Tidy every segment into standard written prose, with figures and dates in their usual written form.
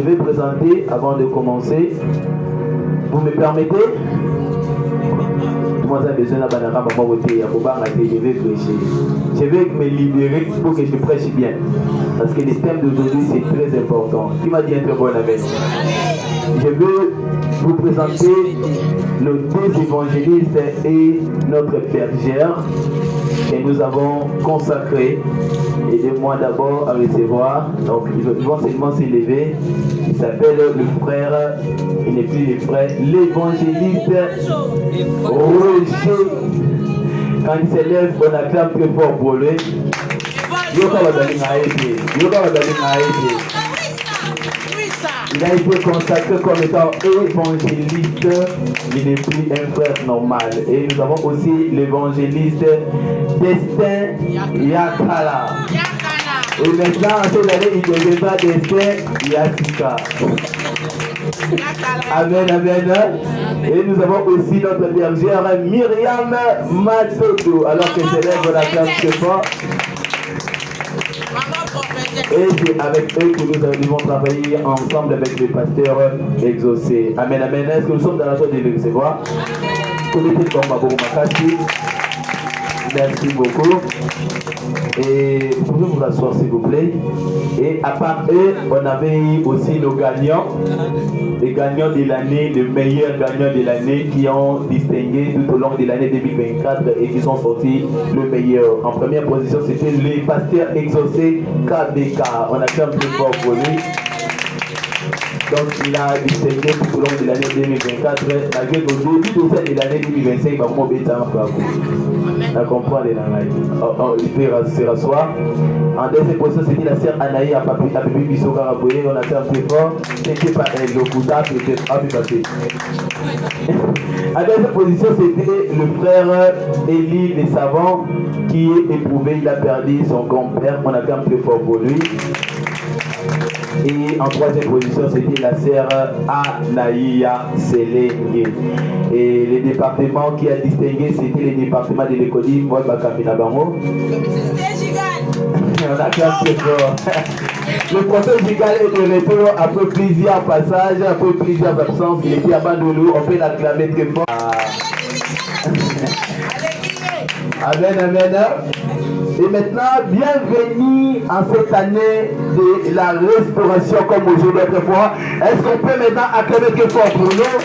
je vais présenter avant de commencer. Vous me permettez? Moi, j'ai besoin de je vais prêcher. Je vais me libérer pour que je prêche bien. Parce que le thème d'aujourd'hui, c'est très important. Qui m'a dit un très bon amen? Je veux vous présenter nos deux évangélistes et notre bergère que nous avons consacré. Aidez-moi d'abord à recevoir. Donc, ils vont seulement s'élever. Il s'appelle le frère, il n'est plus le frère, l'évangéliste Roger. Quand il s'élève, on acclame très fort pour lui. Il a été consacré comme étant évangéliste, il n'est plus un frère normal. Et nous avons aussi l'évangéliste Destin Yakala. Et maintenant, en cette année, il deviendra Destin Yatika. Amen, amen. Et nous avons aussi notre bergère Myriam Matodo. Alors que je lève la classe très fort. Et c'est avec eux que nous allons travailler ensemble avec les pasteurs exaucés. Amen, amen. Est-ce que nous sommes dans la joie de les recevoir? Merci beaucoup. Et vous pouvez vous asseoir s'il vous plaît. Et à part eux, on avait aussi nos gagnants. Les gagnants de l'année, les meilleurs gagnants de l'année qui ont distingué tout au long de l'année 2024 et qui sont sortis le meilleur. En première position, c'était les pasteurs exaucés KBK. On a fait un peu fort pour lui. Donc il a distingué tout au long de l'année 2024, malgré qu'au début de l'année 2025, il va comprendre les langues. Il peut se rasseoir. En deuxième position, c'était la sœur Anaï à Papi Bisoka Raboye. On a fait un peu fort. C'était pas elle, le Kouta, peut-être à passer. En deuxième position, c'était le frère Élie des Savants qui est éprouvé. Il a perdu son grand-père. On a fait un peu fort pour lui. Et en troisième position, c'était la sœur Anaïa Sélégué. Et le département qui a distingué, c'était le département de l'économie, moi, Bakamina Bango. On a fait un peu fort. Le professeur Gigal est de retour après plusieurs passages, après plusieurs absences. Il était à Bandolou, on peut l'acclamer très fort. Amen, amen. Et maintenant, bienvenue en cette année de la restauration comme aujourd'hui autrefois. Est-ce qu'on peut maintenant acclamer très fort pour nous?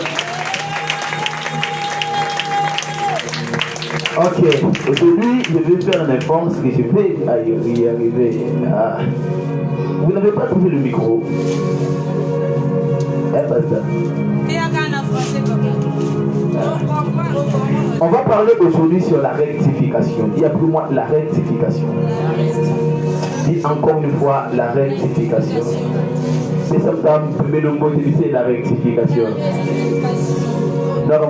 Ok, aujourd'hui, je vais faire un effort parce que je vais y arriver. Vous n'avez pas trouvé le micro? On va parler aujourd'hui sur la rectification. Dis après moi la rectification. Dis encore une fois la rectification. C'est ça que le mot c'est la rectification. Non,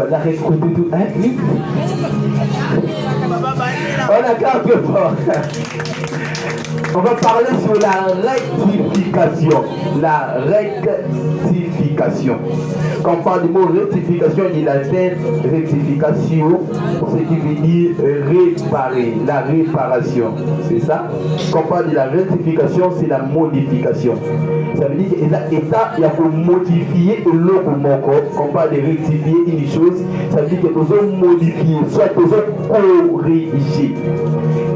la rectification. On a quelque fort. On va parler sur la rectification. La rectification. Quand on parle du mot rectification, il y a la rectification, ce qui veut dire réparer, la réparation. C'est ça? Quand on parle de la rectification, c'est la modification. Ça veut dire qu'il y a pour modifier le corps. Quand on parle de rectifier une chose, ça veut dire que nous avons modifié, soit nous avons corrigé.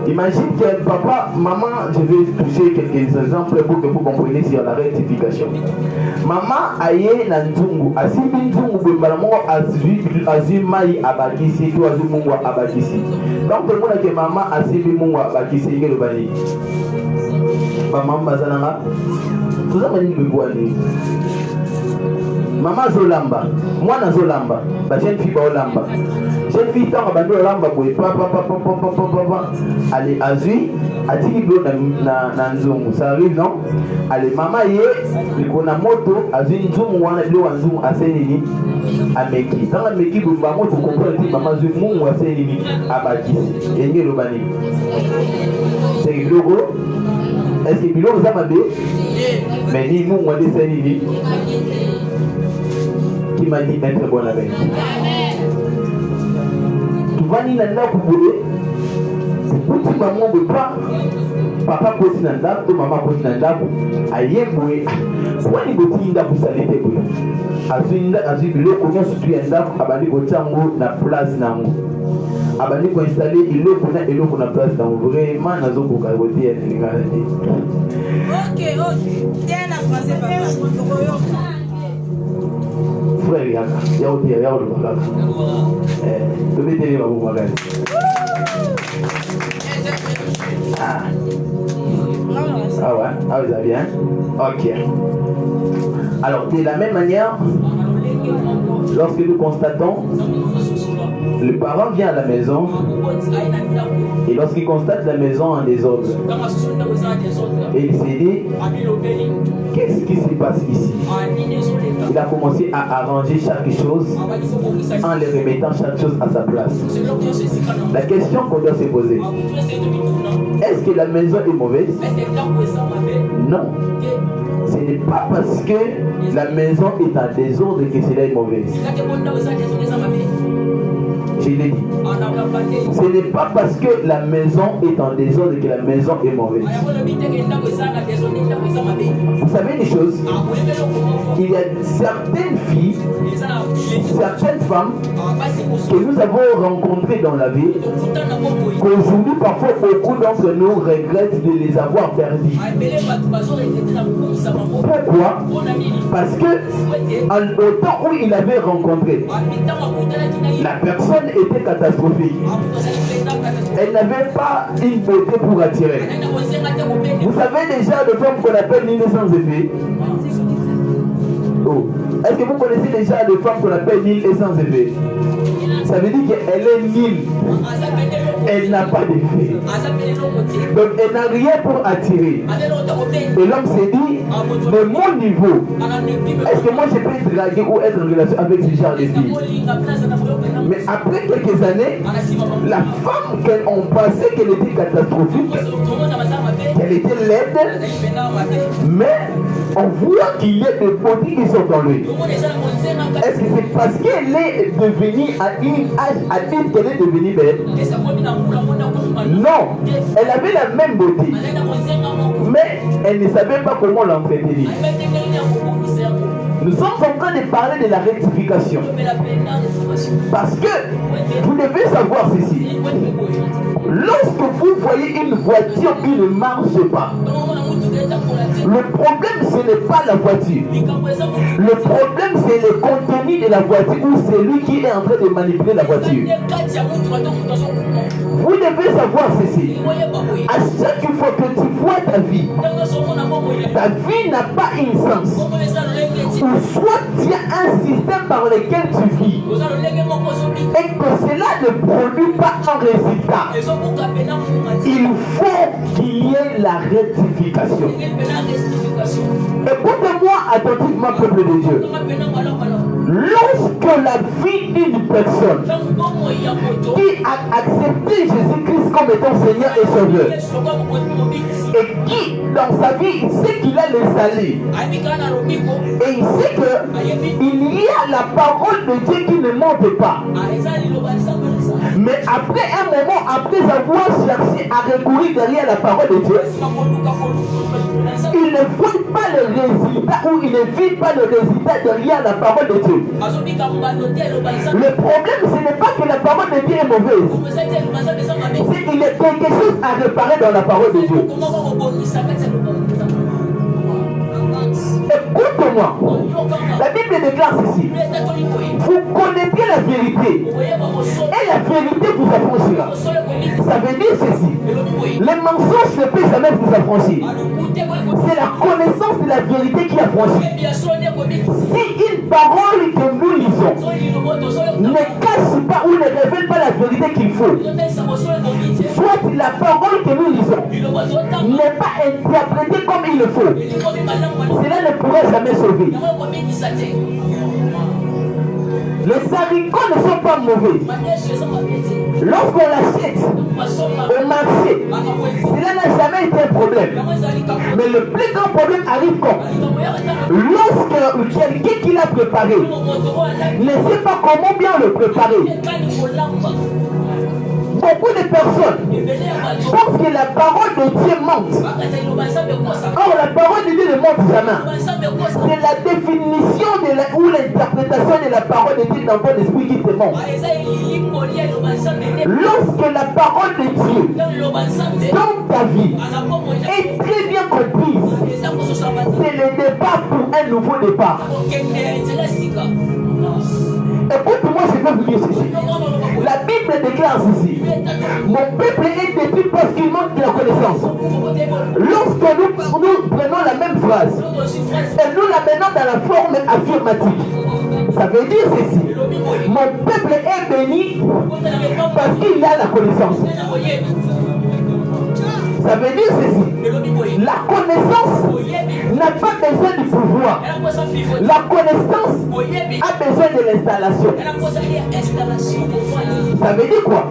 Imagine que papa, maman, je vais toucher quelques exemples pour que vous compreniez sur la rectification. Maman aye na nzungu, asibi nzungu bembala mongo azui mai abakisi, to azui mungu abakisi. Donc tout le monde que maman asibi mungu abakisi ngelo bani. Maman bazalanga. Tout ça mani bebwani. Maman zolamba, mwana zolamba, ba jeune fille ba olamba. Jeune fille tant ba olamba boy papa. Allez azui atiki blo na nzungu. Ça arrive non? Allez maman ye likona moto azui nzungu wana blo nzungu asenini ameki. Tant ameki bumba moto comprendre ti maman azui mungu asenini abakisi. Yenge lo bani. C'est logo. Est-ce que bilo za mabe? Mais ni mungu wa desenini. Qui m'a dit être bon avec. Tu vas ni là pour bouler. Petit maman de pas. papa posi na ndako, maman posi na ndako, ayemboye, pourquoi ni boti ndako salite boye? Azui biloko nyonso tu ya ndako, abandi kotiango na place nango. Abandi ko installer iloko na place nango. Vraiment nazokoka kote ya ningala te. Ok. Tiens la français papa. Frère yaka, ya o kaka. To betele ba bo magani. Ah ouais, ah vous avez bien. Ok. Alors, de la même manière, lorsque nous constatons, le parent vient à la maison et lorsqu'il constate la maison en désordre, et il s'est dit, qu'est-ce qui se passe ici? Il a commencé à arranger chaque chose en les remettant chaque chose à sa place. La question qu'on doit se poser, est-ce que la maison est mauvaise? Non. Ce n'est pas parce que la maison est en désordre que cela est mauvaise. Je l'ai dit. Ce n'est pas parce que la maison est en désordre que la maison est mauvaise. Vous savez des choses? Il y a certaines filles, certaines femmes que nous avons rencontrées dans la vie, qu'aujourd'hui parfois beaucoup d'entre nous regrettent de les avoir perdues. Pourquoi? Parce que au temps où il avait rencontré, la personne était catastrophique. Elle n'avait pas une beauté pour attirer. Vous savez déjà de femmes qu'on appelle nulles sans effet? Oh. Est-ce que vous connaissez déjà de femmes qu'on appelle nulles et sans effet? Ça veut dire qu'elle est nulle. Elle n'a pas d'effet. Donc elle n'a rien pour attirer. Et l'homme s'est dit, de mon niveau, est-ce que moi je peux draguer ou être en relation avec ce genre de filles? Mais après quelques années, la femme qu'on pensait qu'elle était catastrophique, qu'elle était laide, mais on voit qu'il y a des beautés qui sont en lui. Est-ce que c'est parce qu'elle est devenue à un âge adulte qu'elle est devenue belle? Non, elle avait la même beauté, mais elle ne savait pas comment l'entretenir. Nous sommes en train de parler de la rectification. Parce que vous devez savoir ceci. Lorsque vous voyez une voiture qui ne marche pas, le problème ce n'est pas la voiture. Le problème c'est le contenu de la voiture ou c'est lui qui est en train de manipuler la voiture. Vous devez savoir ceci. À chaque fois que tu vois ta vie n'a pas un sens. Ou soit tu as un système par lequel tu vis et que cela ne produit pas un résultat. Il faut qu'il y ait la rectification. Écoutez-moi attentivement, peuple de Dieu. Lorsque la vie d'une personne qui a accepté Jésus-Christ comme étant Seigneur et Sauveur et qui dans sa vie il sait qu'il a les salis et il sait qu'il y a la parole de Dieu qui ne monte pas, mais après un moment, après avoir cherché à recourir derrière la parole de Dieu, il ne voit pas le résultat ou il ne vit pas le résultat derrière la parole de Dieu. Le problème ce n'est pas que la parole de Dieu est mauvaise, c'est qu'il y a quelque chose à réparer dans la parole de Dieu. Écoute-moi, la Bible déclare ceci: vous connaissez la vérité et la vérité vous affranchira. Ça veut dire ceci: les mensonges ne peuvent jamais vous affranchir. C'est la connaissance de la vérité qui affranchit. Si une parole que nous lisons ne cache pas ou ne révèle pas la vérité qu'il faut, soit la parole que nous lisons n'est pas interprétée comme il le faut, cela ne pourrait jamais sauver. Les haricots ne sont pas mauvais. Lorsqu'on l'achète au marché, cela n'a jamais été un problème. Mais le plus grand problème arrive quand? Lorsque quelqu'un qui l'a préparé ne sait pas comment bien le préparer. Beaucoup de personnes pensent que la parole de Dieu mente. Or, la parole de Dieu ne mente jamais. C'est la définition ou l'interprétation de la parole de Dieu dans ton esprit qui te ment. Lorsque la parole de Dieu dans ta vie est très bien comprise, c'est le départ pour un nouveau départ. Écoute-moi, je vais vous dire ceci. La Bible déclare ceci. Mon peuple est détruit parce qu'il manque de la connaissance. Lorsque nous prenons la même phrase et nous la menons dans la forme affirmative, ça veut dire ceci. Mon peuple est béni parce qu'il a la connaissance. Ça veut dire ceci. La connaissance n'a pas besoin du pouvoir. La connaissance a besoin de l'installation. Ça veut dire quoi?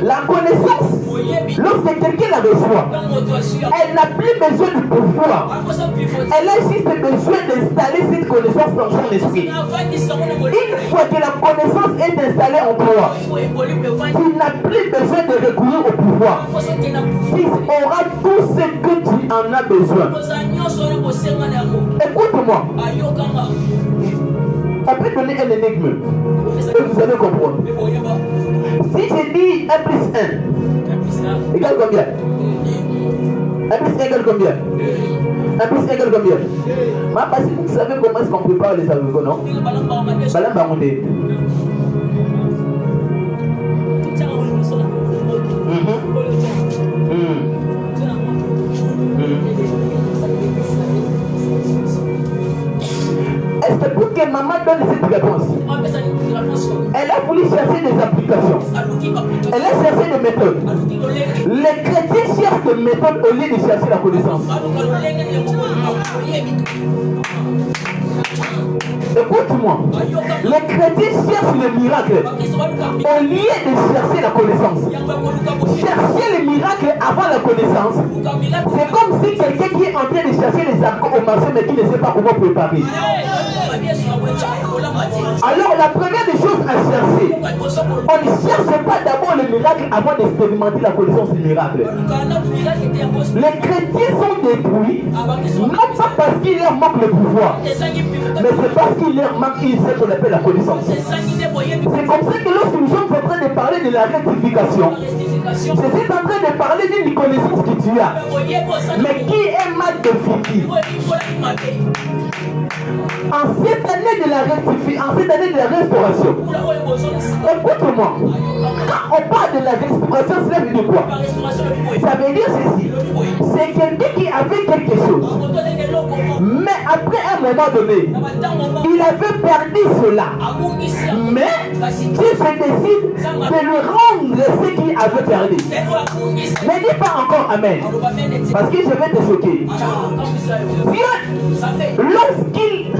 La connaissance, lorsque quelqu'un la reçoit, elle n'a plus besoin du pouvoir. Elle a juste besoin d'installer cette connaissance dans son esprit. Une fois que la connaissance est installée en toi, tu n'as plus besoin de recourir au pouvoir. Tu auras tout ce que tu en as besoin. Écoute-moi. On peut donner un énigme que vous allez comprendre. Si je dis 1 plus 1 égale combien? 1 plus 1 égale combien? 1 plus 1 égale combien? Parce que vous savez comment est-ce qu'on prépare les aveugles, non? Est-ce que pour que maman donne cette réponse, elle a voulu chercher des applications, elle a cherché des méthodes. Les chrétiens cherchent des méthodes au lieu de chercher la connaissance. Écoute-moi, les chrétiens cherchent le miracle au lieu de chercher la connaissance. Chercher le miracle avant la connaissance, c'est comme si quelqu'un qui est en train de chercher les arcs au marché mais qui ne sait pas comment préparer. Alors la première des choses à chercher, on ne cherche pas d'abord le miracle avant d'expérimenter la connaissance du miracle. Les chrétiens sont détruits, non pas parce qu'il leur manque le pouvoir, mais c'est parce qu'il leur manque ce qu'on appelle la connaissance. C'est comme ça que lorsque nous sommes en train de parler de la rectification, je suis en train de parler d'une connaissance que tu as, mais qui est mal définie. En cette année de la rectification, en cette année de la restauration, écoute-moi, quand on parle de la restauration, cela veut dire quoi? Ça veut dire ceci. C'est quelqu'un qui avait quelque chose, mais après un moment donné, il avait perdu cela. Mais Dieu se décide de lui rendre ce qu'il avait perdu. Ne dis pas encore Amen, parce que je vais te choquer. Dieu, lorsqu'il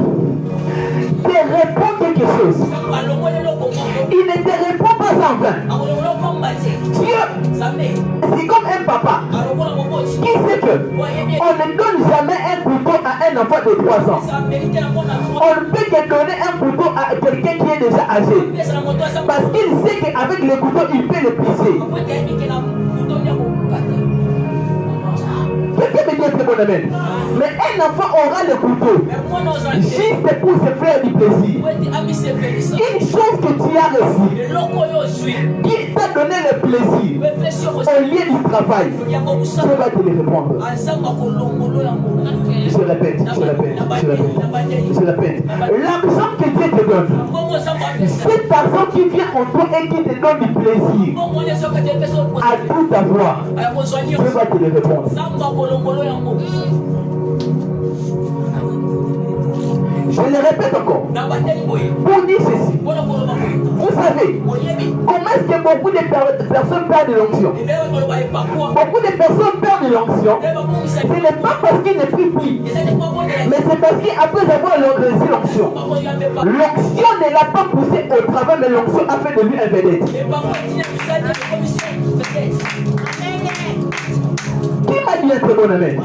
te répond quelque chose, il ne te répond pas en vain. Dieu, c'est comme un papa qui sait que on ne donne jamais un couteau à un enfant de 3 ans. On ne peut que donner un couteau à quelqu'un qui est déjà âgé, parce qu'il sait qu'avec le couteau il peut le pisser. Quelqu'un me dit un très bon amen. Mais un enfant aura le couteau juste pour se faire du plaisir. Une chose que tu as reçue, qui t'a donné le plaisir au lieu du travail, Dieu va te le répondre. Je répète. L'argent que Dieu te donne, cet argent qui vient en toi et qui te donne du plaisir à tout avoir, Dieu va te le répondre. Je le répète encore. Pour dire ceci, vous savez, comment est-ce que beaucoup de personnes perdent de l'onction? Beaucoup de personnes perdent de l'onction. Ce n'est pas parce qu'ils ne prient plus, mais c'est parce qu'après avoir reçu l'onction, l'onction ne l'a pas poussé au travail, mais l'onction a fait de lui un vedette. Qui m'a dit un très bon amen?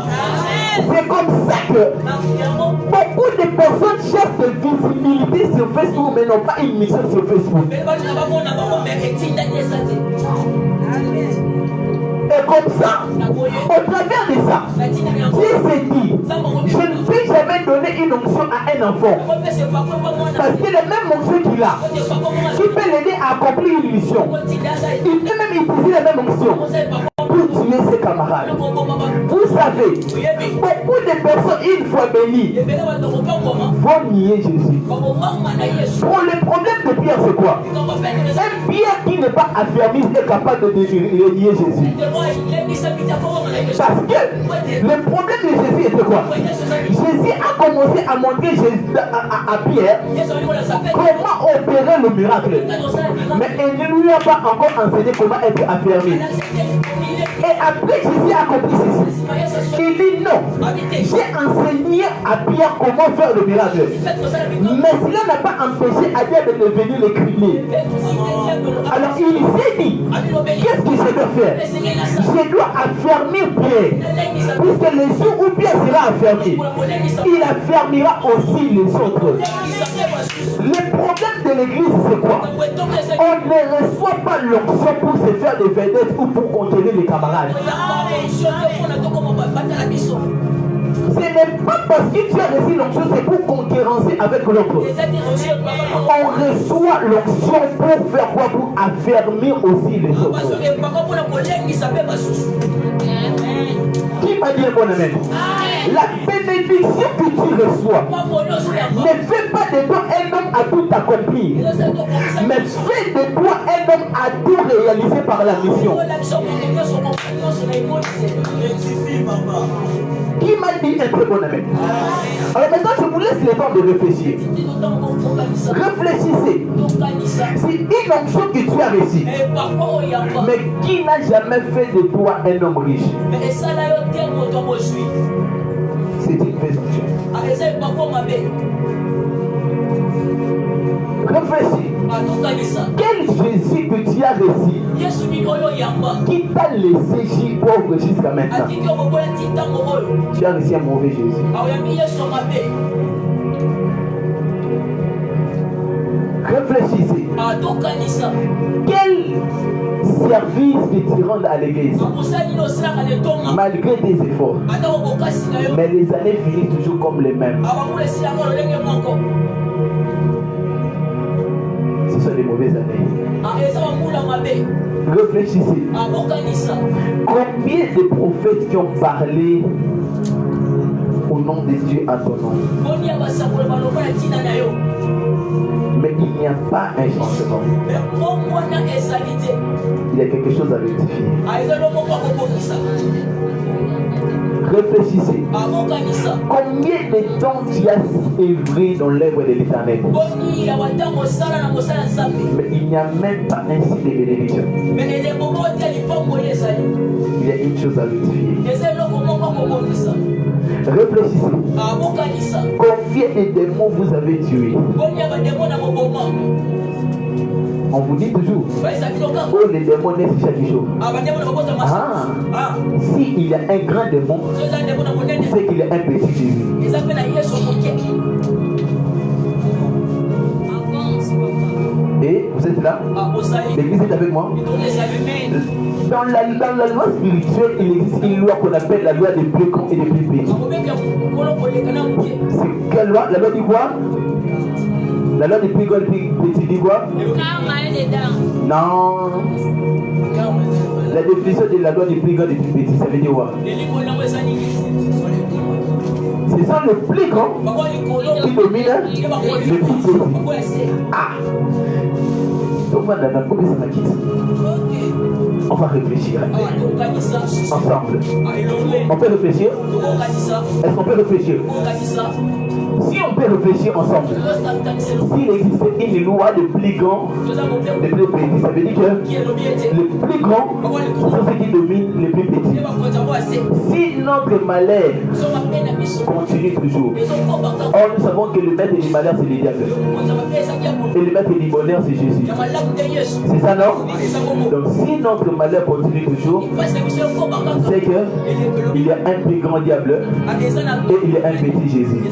C'est comme ça que beaucoup de personnes cherchent de visibilité sur Facebook, mais n'ont pas une mission sur Facebook. ça, au travers de ça, Dieu s'est dit, je ne peux jamais donner une onction à un enfant. Parce que la même onction qu'il a, qui peut l'aider à accomplir une mission, il peut même utiliser la même onction pour tuer ses camarades. Vous savez, beaucoup de personnes, une fois bénies, vont nier Jésus. Bon, le problème de Pierre, c'est quoi? Un Pierre qui n'est pas affermi est capable de nier Jésus. Parce que le problème de Jésus était quoi? Jésus a commencé à montrer à Pierre comment opérer le miracle. Mais il ne lui a pas encore enseigné comment être affermi. Et après Jésus a compris ceci. Il dit non. J'ai enseigné à Pierre comment faire le miracle. Mais cela n'a pas empêché à Dieu de devenir le crier. Alors il s'est dit, qu'est-ce que je dois faire? Je dois affermir Pierre. Puisque le jour où Pierre sera affermi, il affermira aussi les autres. Le problème de l'église, c'est quoi? On ne reçoit pas l'onction pour se faire des vedettes ou pour conquérir les camarades. Ce n'est pas parce que tu as reçu l'onction, c'est pour concurrencer avec l'autre. On reçoit l'onction pour faire quoi? Pour affermir aussi les autres. Qui m'a dit un bon amen? La bénédiction que tu reçois ne fait pas de toi un homme à tout accomplir, mais fait de toi un homme à tout réaliser par la mission. Qui m'a dit un très bon amen? Alors maintenant, je vous laisse le temps de réfléchir. Réfléchissez. C'est une onction que tu as reçue, mais qui n'a jamais fait de toi un homme riche? C'est une présomption. Réfléchis. Quel Jésus que tu as reçu qui t'a laissé pauvre jusqu'à maintenant? Tu as reçu un mauvais Jésus. Réfléchissez. Quel service que tu rends à l'église malgré tes efforts? Mais les années finissent toujours comme les mêmes. Ce sont les mauvaises années. Réfléchissez. Combien de prophètes qui ont parlé au nom de Dieu à ton nom? Mais il n'y a pas un changement. Il y a quelque chose à rectifier. Réfléchissez. Combien de temps tu as œuvré dans l'œuvre de l'Éternel? Mais il n'y a même pas un signe de bénédiction. Il y a une chose à rectifier. Réfléchissez. Combien de démons vous avez tués? On vous dit toujours, oh les démons naissent chaque jour. S'il y a un grand démon, c'est qu'il y a un petit Jésus. Et vous êtes là? L'église est avec moi? Dans la loi spirituelle, il existe une loi qu'on appelle la loi des plus grands et des plus petits. C'est quelle loi? La loi dit quoi? La loi des plus grands et des plus petits dit quoi? Non. La définition de la loi des plus grands et des plus petits, ça veut dire quoi? C'est ça le plus grand qui domine le plus petit. Ah! Donc voilà, pourquoi ça m'a quitté? On va réfléchir ensemble. On peut réfléchir? Est-ce qu'on peut réfléchir? Si on peut réfléchir ensemble, s'il existait une loi de plus grand, de plus petit, ça veut dire que les plus grands sont ceux qui dominent les plus petits. Si notre malheur continue toujours, or nous savons que le maître du malheur c'est le diable. Et le maître du bonheur c'est Jésus. C'est ça non? Donc si notre malheur continue toujours, c'est qu'il y a un plus grand diable et il y a un petit Jésus.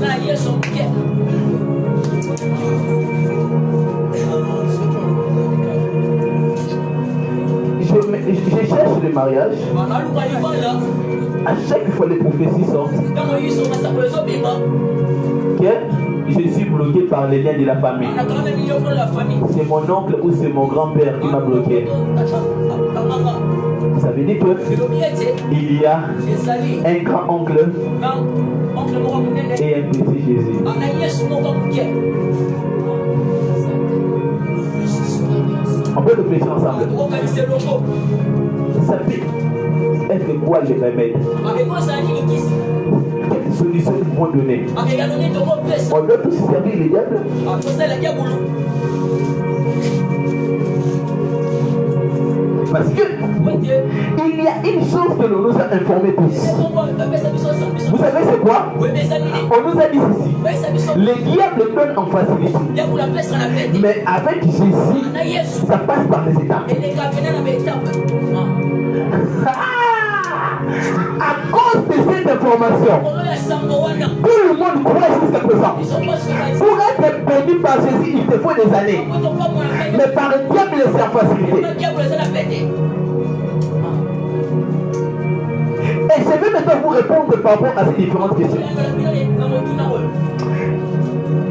Je cherche le mariage, à chaque fois les prophéties sortent, que je suis bloqué par les liens de la famille. C'est mon oncle ou c'est mon grand-père qui m'a bloqué. Ça veut dire qu'il y a un grand-oncle et un petit Jésus. On peut réfléchir ensemble. Ça peut être quoi les remèdes? Quelle solution ils vont donner? On doit tous servir les diables. Parce que il y a une chose que l'on nous a informé tous. Vous savez c'est quoi? On nous a dit ceci. Les diables donnent en facilité. Mais avec Jésus, ça passe par les étapes. À cause de cette information, tout le monde croit jusqu'à présent. Pour être béni par Jésus, il te faut des années. Mais par le diable, c'est en facilité. Et je vais maintenant vous répondre par rapport à ces différentes questions.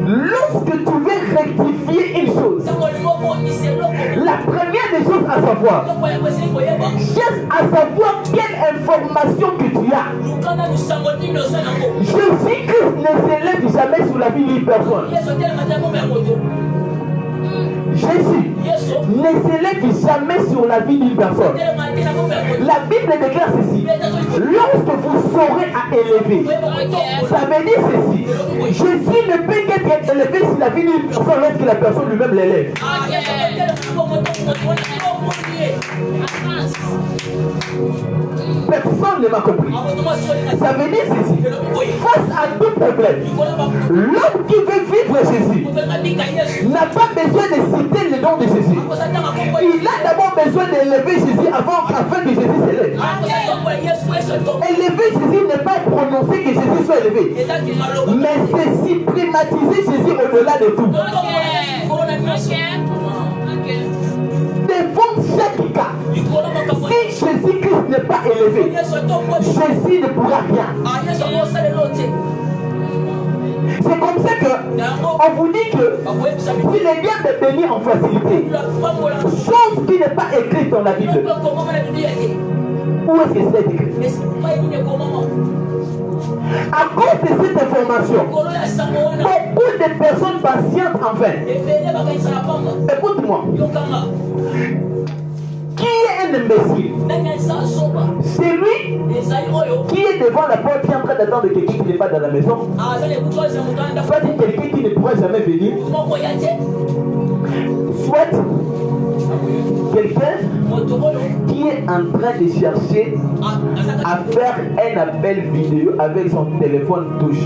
Lorsque tu veux rectifier une chose, la première des choses à savoir, cherche à savoir quelle information que tu as. Jésus-Christ ne s'élève jamais sur la vie d'une personne. Jésus ne s'élève jamais sur la vie d'une personne. La Bible déclare ceci. Lorsque vous saurez à élever, ça veut dire ceci. Jésus ne peut qu'être élevé sur la vie d'une personne lorsque la personne lui-même l'élève. Personne ne m'a compris. Ça veut dire ceci. Face à tout problème, l'homme qui veut vivre Jésus n'a pas besoin de citer le nom de Jésus. Il a d'abord besoin d'élever Jésus afin que Jésus s'élève. Élever Jésus n'est pas prononcer que Jésus soit élevé, mais c'est systématiser Jésus au-delà de tout. Devant chaque cas, si Jésus-Christ n'est pas élevé, Jésus ne pourra rien. C'est comme ça qu'on vous dit que il est bien de venir en facilité. Chose qui n'est pas écrite dans la Bible. Où est-ce que c'est écrit? À cause de cette information, beaucoup de personnes patientent en vain. Écoute-moi. Qui est un imbécile? C'est lui qui est devant la porte qui est en train d'attendre quelqu'un qui n'est pas dans la maison. Soit quelqu'un qui ne pourra jamais venir. Soit quelqu'un qui est en train de chercher à faire un appel vidéo avec son téléphone touche.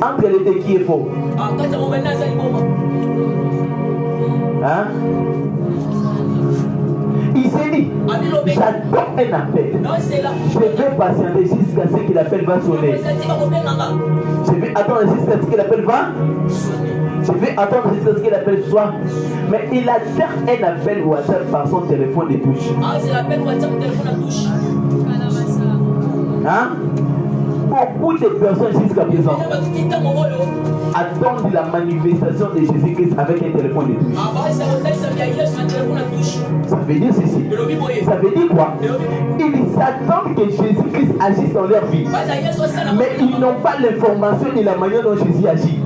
Entre les deux, qui est faux? Hein? Il s'est dit, j'attends un appel. Je vais patienter jusqu'à ce que l'appel va sonner. Je vais attendre jusqu'à ce que l'appel va. Je vais attendre jusqu'à ce que l'appel soit. Mais il attend un appel WhatsApp par son téléphone de touche. Hein? Beaucoup de personnes jusqu'à présent attendent la manifestation de Jésus-Christ avec un téléphone de touche. Ça veut dire ceci. Ça veut dire quoi? Ils attendent que Jésus-Christ agisse dans leur vie. Mais ils n'ont pas l'information ni la manière dont Jésus agit.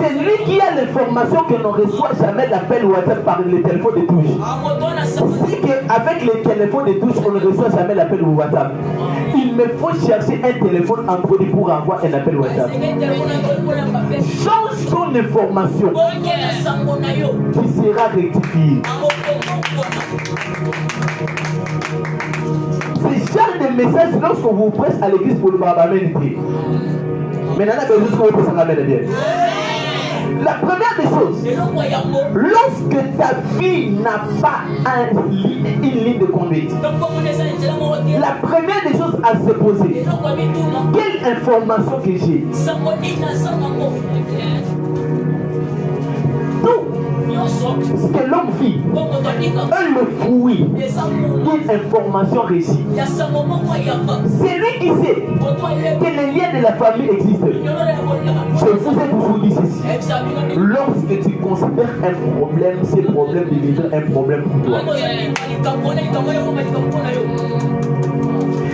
C'est lui qui a l'information que l'on ne reçoit jamais l'appel WhatsApp par le téléphone de touche. C'est qu'avec les téléphones de touche, on ne reçoit jamais l'appel WhatsApp. Il me faut chercher un téléphone Android pour avoir un appel WhatsApp. Change ton information qui sera rectifiée. Ce genre de message, lorsqu'on vous presse à l'église pour le barbaménité. Maintenant, on a besoin que vous pressez la bien. La première des choses, lorsque ta vie n'a pas une ligne de conduite, la première des choses à se poser, quelle information que j'ai? Tout Ce que l'homme vit est le fruit d'une information réussie. C'est lui qui sait que les liens de la famille existent. Je vous ai toujours dit ceci. Lorsque tu considères un problème, ce problème devient un problème pour toi.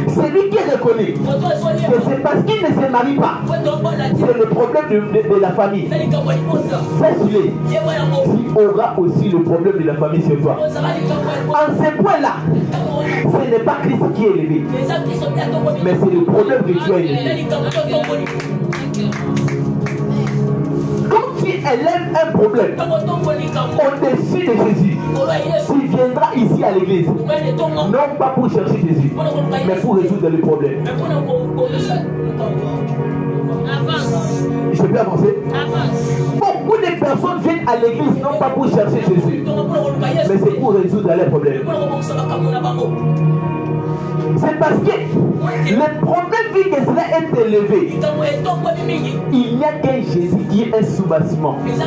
C'est lui qui reconnaît que c'est parce qu'il ne se marie pas. C'est le problème de la famille. Sache-le, tu auras aussi le problème de la famille sur toi. En ce point-là, ce n'est pas Christ qui est élevé, mais c'est le problème que tu as élevé. Quand tu élèves un problème au-dessus de Jésus, tu viendras ici à l'église, non pas pour chercher Jésus, mais pour résoudre le problème. Je peux avancer? Beaucoup de personnes viennent à l'église non pas pour chercher Jésus, mais c'est pour résoudre les problèmes. C'est parce que le problème vu que cela est élevé, il n'y a qu'un Jésus qui est un sous-bassement. Jésus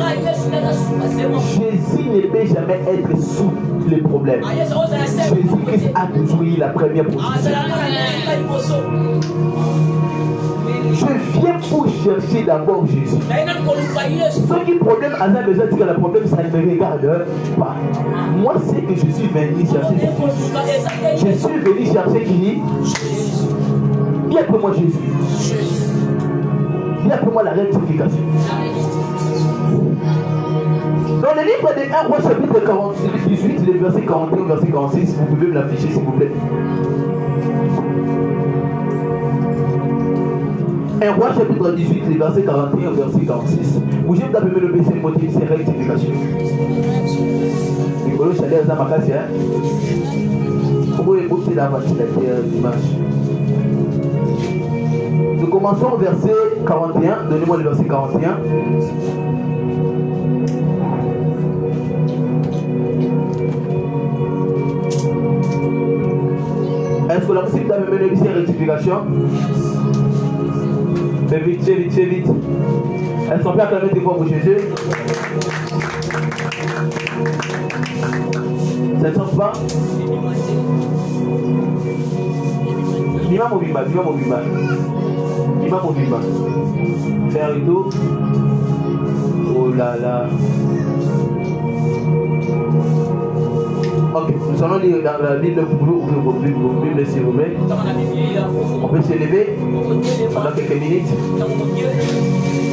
ne peut jamais être sous les problèmes. Jésus-Christ a toujours eu la première position. Je viens pour chercher d'abord Jésus. Ceux qui problème à besoin de dire que le problème ça ne me regarde pas. Moi c'est que je suis venu chercher Jésus. Je suis venu chercher qui? Dis après moi Jésus. Dis après moi la rectification. Dans le livre de 1 Roi chapitre 18, le verset 41, verset 46, vous pouvez me l'afficher s'il vous plaît. 1 Roi chapitre 18, les versets 41 au verset 46. Bougez d'abord le PC motif, c'est rectification. Nicolas Chalet, ça m'a cassé, hein? Pourquoi écouter la ventilateur dimanche? Nous commençons au verset 41. Donnez-moi le verset 41. Est-ce que la musique d'abord le PC rectification? Mais vite, vite, vite. Elles sont bien acclamées des fois pour Jésus. Ça ne sent pas. Bima Mobimba, Bima Mobimba. Bima Mobimba. Faire et tout. Oh là là. Ok, nous allons lire dans la Bible, vous pouvez ouvrir vos Bibles s'il vous plaît. On peut s'élever pendant quelques minutes.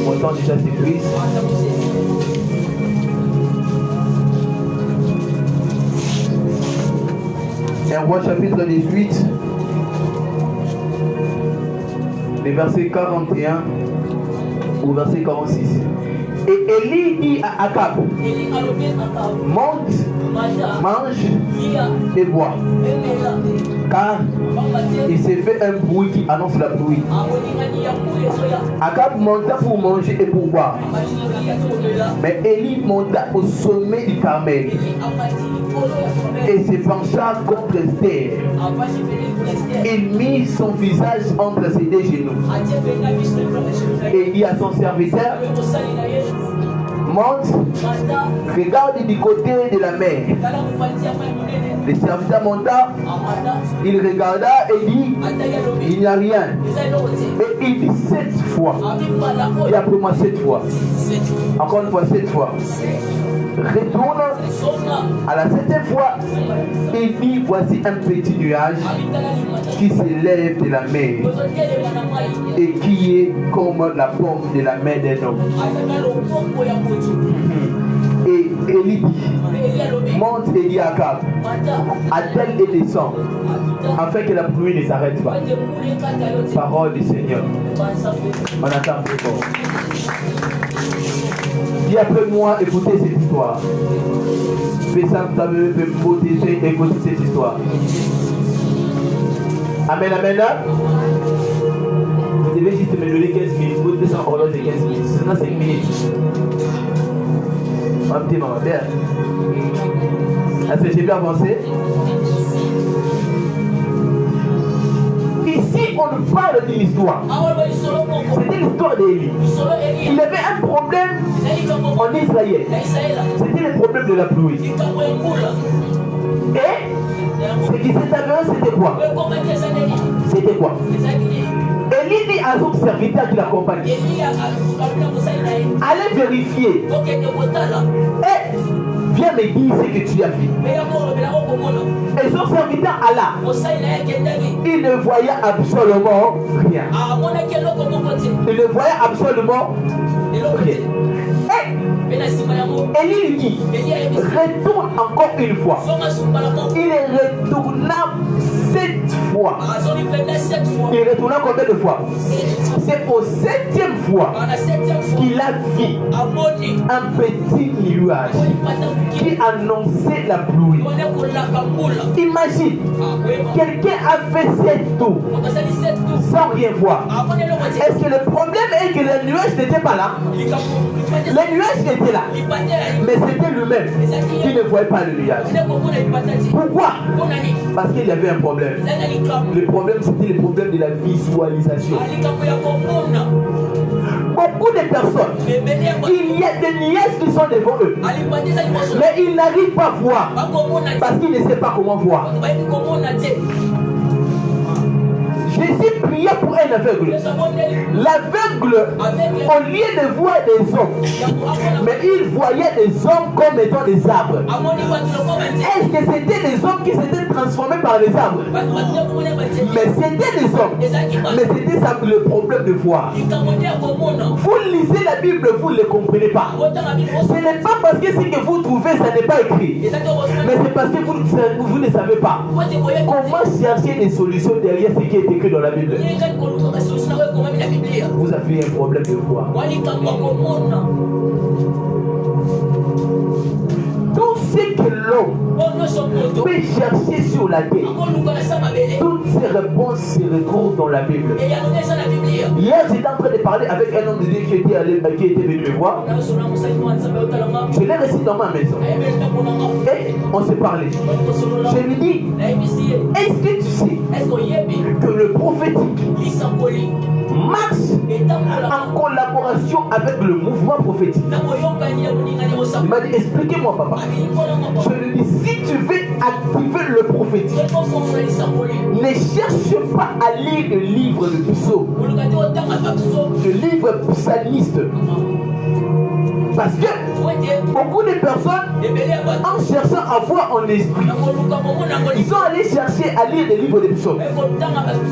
Mon temps déjà s'épuise. Un Roi chapitre 18, les versets 41 au verset 46. Et Élie dit à Akab, monte, mange et bois, car il s'est fait un bruit qui annonce la pluie. Akab monta pour manger et pour boire, mais Élie monta au sommet du Carmel et se pencha contre Esther. Il mit son visage entre ses deux genoux et dit à son serviteur, monte, regarde du côté de la mer. Le serviteur monta, il regarda et dit, il n'y a rien. Et il dit 7 fois. Et après moi 7 fois. Encore une fois 7 fois. Retourne à la 7e fois. Il dit, voici un petit nuage qui s'élève de la mer et qui est comme la pomme de la main d'un homme. Et Élie dit, monte et dit à Akab, attelle et descend, afin que la pluie ne s'arrête pas. Parole du Seigneur. On attend plus fort. Dis après moi, écoutez cette histoire. Fais ça, écoutez cette histoire. Amen, amen. Vous devez juste me donner 15 minutes. Vous devez sans horloge de 15 minutes. Sinon, c'est 1 minute. Un petit moment, bien. Est-ce que j'ai bien avancé? Ici, Ici, on nous parle d'une histoire. C'était l'histoire d'Élie. Il avait un problème en Israël. C'était le problème de la pluie. Et ce qui s'est avéré, c'était quoi? C'était quoi? Élie dit à son serviteur qui l'accompagne, allez vérifier et viens me dire ce que tu as fait. Et son serviteur alla. Il ne voyait absolument rien. Il ne voyait absolument rien. Et Élie lui dit, retourne encore une fois. Il retourna 7 fois. Il retourna combien de fois? C'est au 7e fois qu'il a vu un petit nuage qui annonçait la pluie. Imagine, quelqu'un a fait 7 tours sans rien voir. Est-ce que le problème est que le nuage n'était pas là? Le nuage était là, mais c'était lui-même qui ne voyait pas le nuage. Pourquoi? Parce qu'il y avait un problème. Le problème, c'était le problème de la visualisation. Beaucoup de personnes, il y a des nuages qui sont devant eux, mais ils n'arrivent pas à voir parce qu'ils ne savent pas comment voir. Jésus priait pour un aveugle. L'aveugle, au lieu de voir des hommes, mais il voyait des hommes comme étant des arbres. Est-ce que c'était des hommes qui s'étaient transformés par les arbres? Mais c'était des hommes. Mais c'était ça le problème de voir. Vous lisez la Bible, vous ne le comprenez pas. Ce n'est pas parce que ce que vous trouvez, ça n'est pas écrit. Mais c'est parce que vous ne savez pas. Comment chercher des solutions derrière ce qui est écrit dans la Bible? Vous avez un problème de foi. Tout ce que l'homme peut chercher sur la terre, toutes ces réponses se retrouvent dans la Bible. Hier, j'étais en train de parler avec un homme de Dieu qui était venu me voir. Je l'ai reçu dans ma maison. Et on s'est parlé. Je lui dis, est-ce que tu sais que le prophétique marche en collaboration avec le mouvement prophétique? Il m'a dit, expliquez-moi papa. Je lui dis, si tu veux activer le prophétique, ne cherche pas à lire le livre de psaume, le livre psalmiste. Parce que beaucoup de personnes, en cherchant à voir en esprit, ils sont allés chercher à lire les livres des psaumes.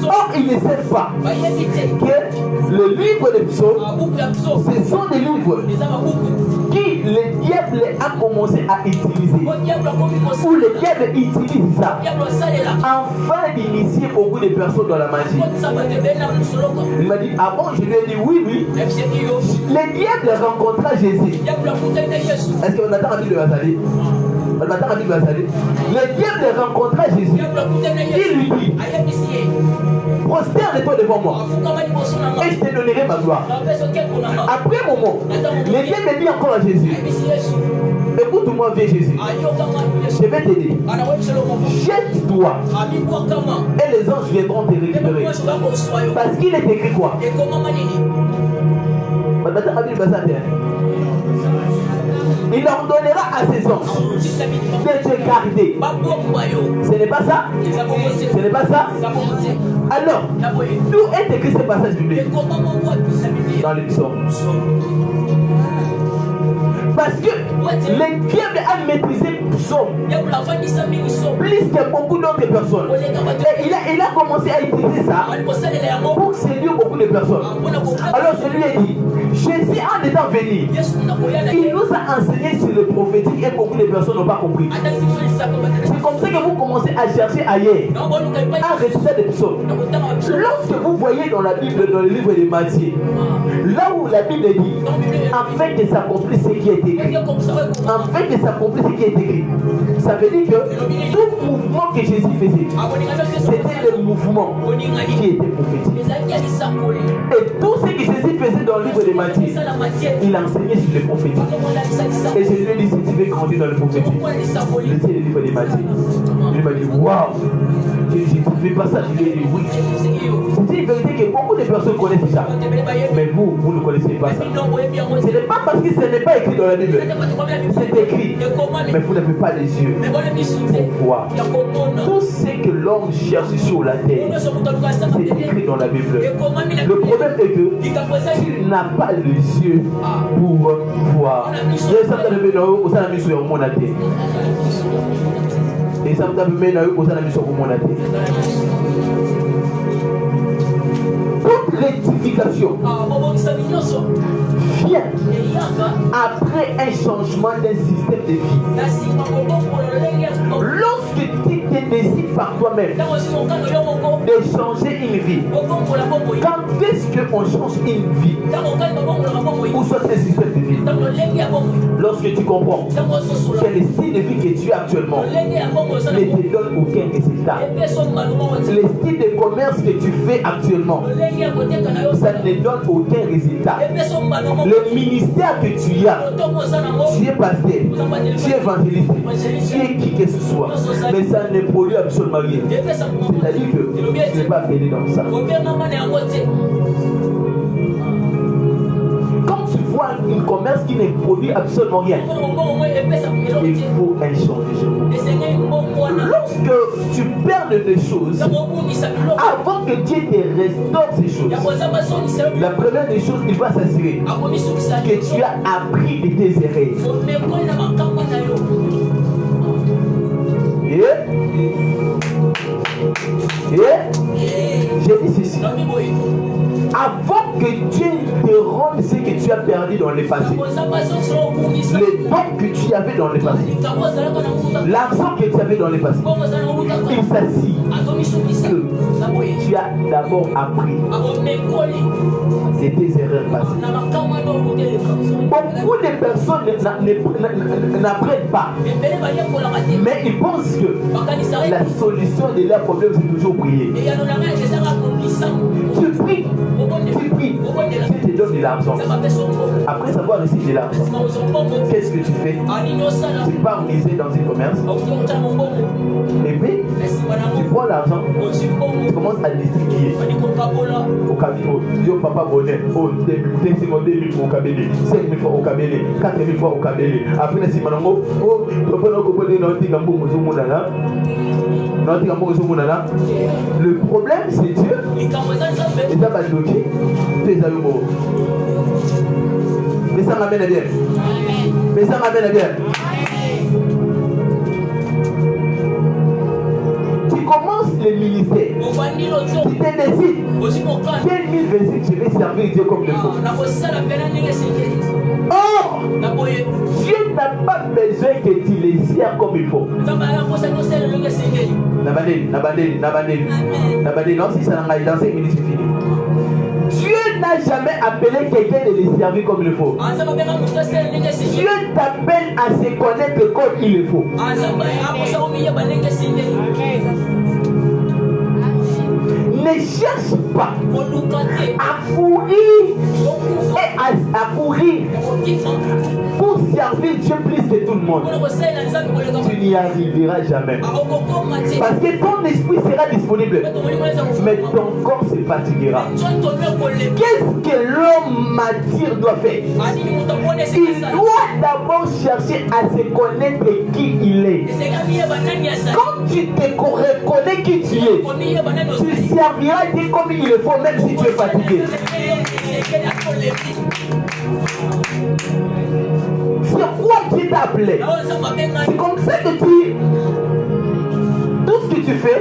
Or, ils ne savent pas que le livre des psaumes, ce sont des livres qui le diable a commencé à utiliser. Ou le diable utilise ça afin d'initier beaucoup de personnes dans la magie. Il m'a dit, ah bon? Je lui ai dit, oui, oui. Le diable rencontra Jésus. Est-ce qu'on attend à dire le hasard? On attend à dire le hasard. Le diable rencontra Jésus. Il lui dit, prosterne-toi devant moi et je te donnerai ma gloire. Après un moment, le diable dit encore à Jésus, écoute-moi, viens Jésus, je vais t'aider. Jette-toi et les anges viendront te récupérer. Parce qu'il est écrit quoi? Il ordonnera à ses anges de te garder. Ce n'est pas ça? Ce n'est pas ça? Alors, d'où est écrit ce passage biblique? Dans les psaumes. Parce que le diable a maîtrisé le psaume plus que beaucoup d'autres personnes. Et il a commencé à utiliser ça pour séduire beaucoup de personnes. Alors je lui ai dit, Jésus en étant venu, il nous a enseigné sur le prophétique et beaucoup de personnes n'ont pas compris. C'est comme ça que vous commencez à chercher ailleurs, à réciter des psaumes. Lorsque vous voyez dans la Bible, dans le livre de Matthieu, là où la Bible dit, afin que s'accomplisse ce qui est écrit, afin que s'accomplisse ce qui est écrit, ça veut dire que tout mouvement que Jésus faisait, c'était le mouvement qui était prophétique. Et tout ce que Jésus faisait dans le livre de Matthieu, il enseignait sur les prophéties. Et je lui ai dit, si tu veux grandir dans le prophétique, lisez le livre de Matthieu. Il m'a dit, waouh, je ne fais pas ça. Je lui ai dit, oui. C'est une vérité que beaucoup de personnes connaissent ça. Mais vous, vous ne connaissez pas ça. Ce n'est pas parce que ce n'est pas écrit dans la Bible. C'est écrit. Mais vous n'avez pas les yeux pour voir. Tout ce que l'homme cherche sur la terre, c'est écrit dans la Bible. Le problème est que tu n'as pas les yeux pour voir. Et ça me met dans toute rectification vient après un changement d'un système de vie. Lorsque tu te décides par toi-même de changer une vie, quand est-ce qu'on change une vie ou soit un système de vie? Lorsque tu comprends que le style de vie que tu as actuellement ne te donne aucun résultat, le style de commerce que tu fais actuellement, ça ne donne aucun résultat. Le ministère que tu as, tu es pasteur, tu es évangéliste, tu es qui que ce soit, mais ça ne produit absolument rien. C'est-à-dire que tu n'es pas appelé dans ça. Quand tu vois un commerce qui ne produit absolument rien, il faut un changement. Lorsque tu perds des choses, avant que Dieu te restaure ces choses, la première des choses, il va s'assurer que tu as appris de tes erreurs. J'ai dit ceci. Avant que Dieu te rende ce que tu as perdu dans le passé, les dons que tu avais dans le passé, l'argent que tu avais dans le passé, il s'assit que tu as d'abord appris de tes erreurs passées. Beaucoup de personnes n'apprennent pas, mais ils pensent que la solution de leur problème c'est toujours prier. Tu pries, Dieu te donne de l'argent. Après savoir réussir de l'argent, qu'est-ce que tu fais? Tu pars miser dans un commerce. Et puis, tu prends l'argent, tu commences à distribuer. Au cabine, yo papa bonnet, oh, 2 000 au cabine, 5 000 fois au cabine, 4 000 fois au cabine. Après, si manongo, oh, tu peux pas comprendre notre gambo mozomunana. Le problème, c'est Dieu. Et ça va bloquer. Mais ça m'amène à bien. Mais ça m'amène à bien. Tu commences le ministère. Tu te décides. 2026, je vais servir Dieu comme il faut. Or, Dieu n'a pas besoin que tu les sers comme il faut. Nabadé, non, si ça n'a pas dans 5 minutes, c'est fini. Dieu n'a jamais appelé quelqu'un de les servir comme il faut. Dieu t'appelle à se connaître comme il faut. Ne cherche pas à courir et à courir pour servir Dieu plus que tout le monde. Tu n'y arriveras jamais. Parce que ton esprit sera disponible, mais ton corps se fatiguera. Qu'est-ce que l'homme mature doit faire? Il doit d'abord chercher à se connaître qui il est. Quand tu te reconnais qui tu es, tu serviras Dieu comme il le faut, même si tu es fatigué. C'est quoi Dieu t'a appelé? C'est comme ça que tu... Tout ce que tu fais,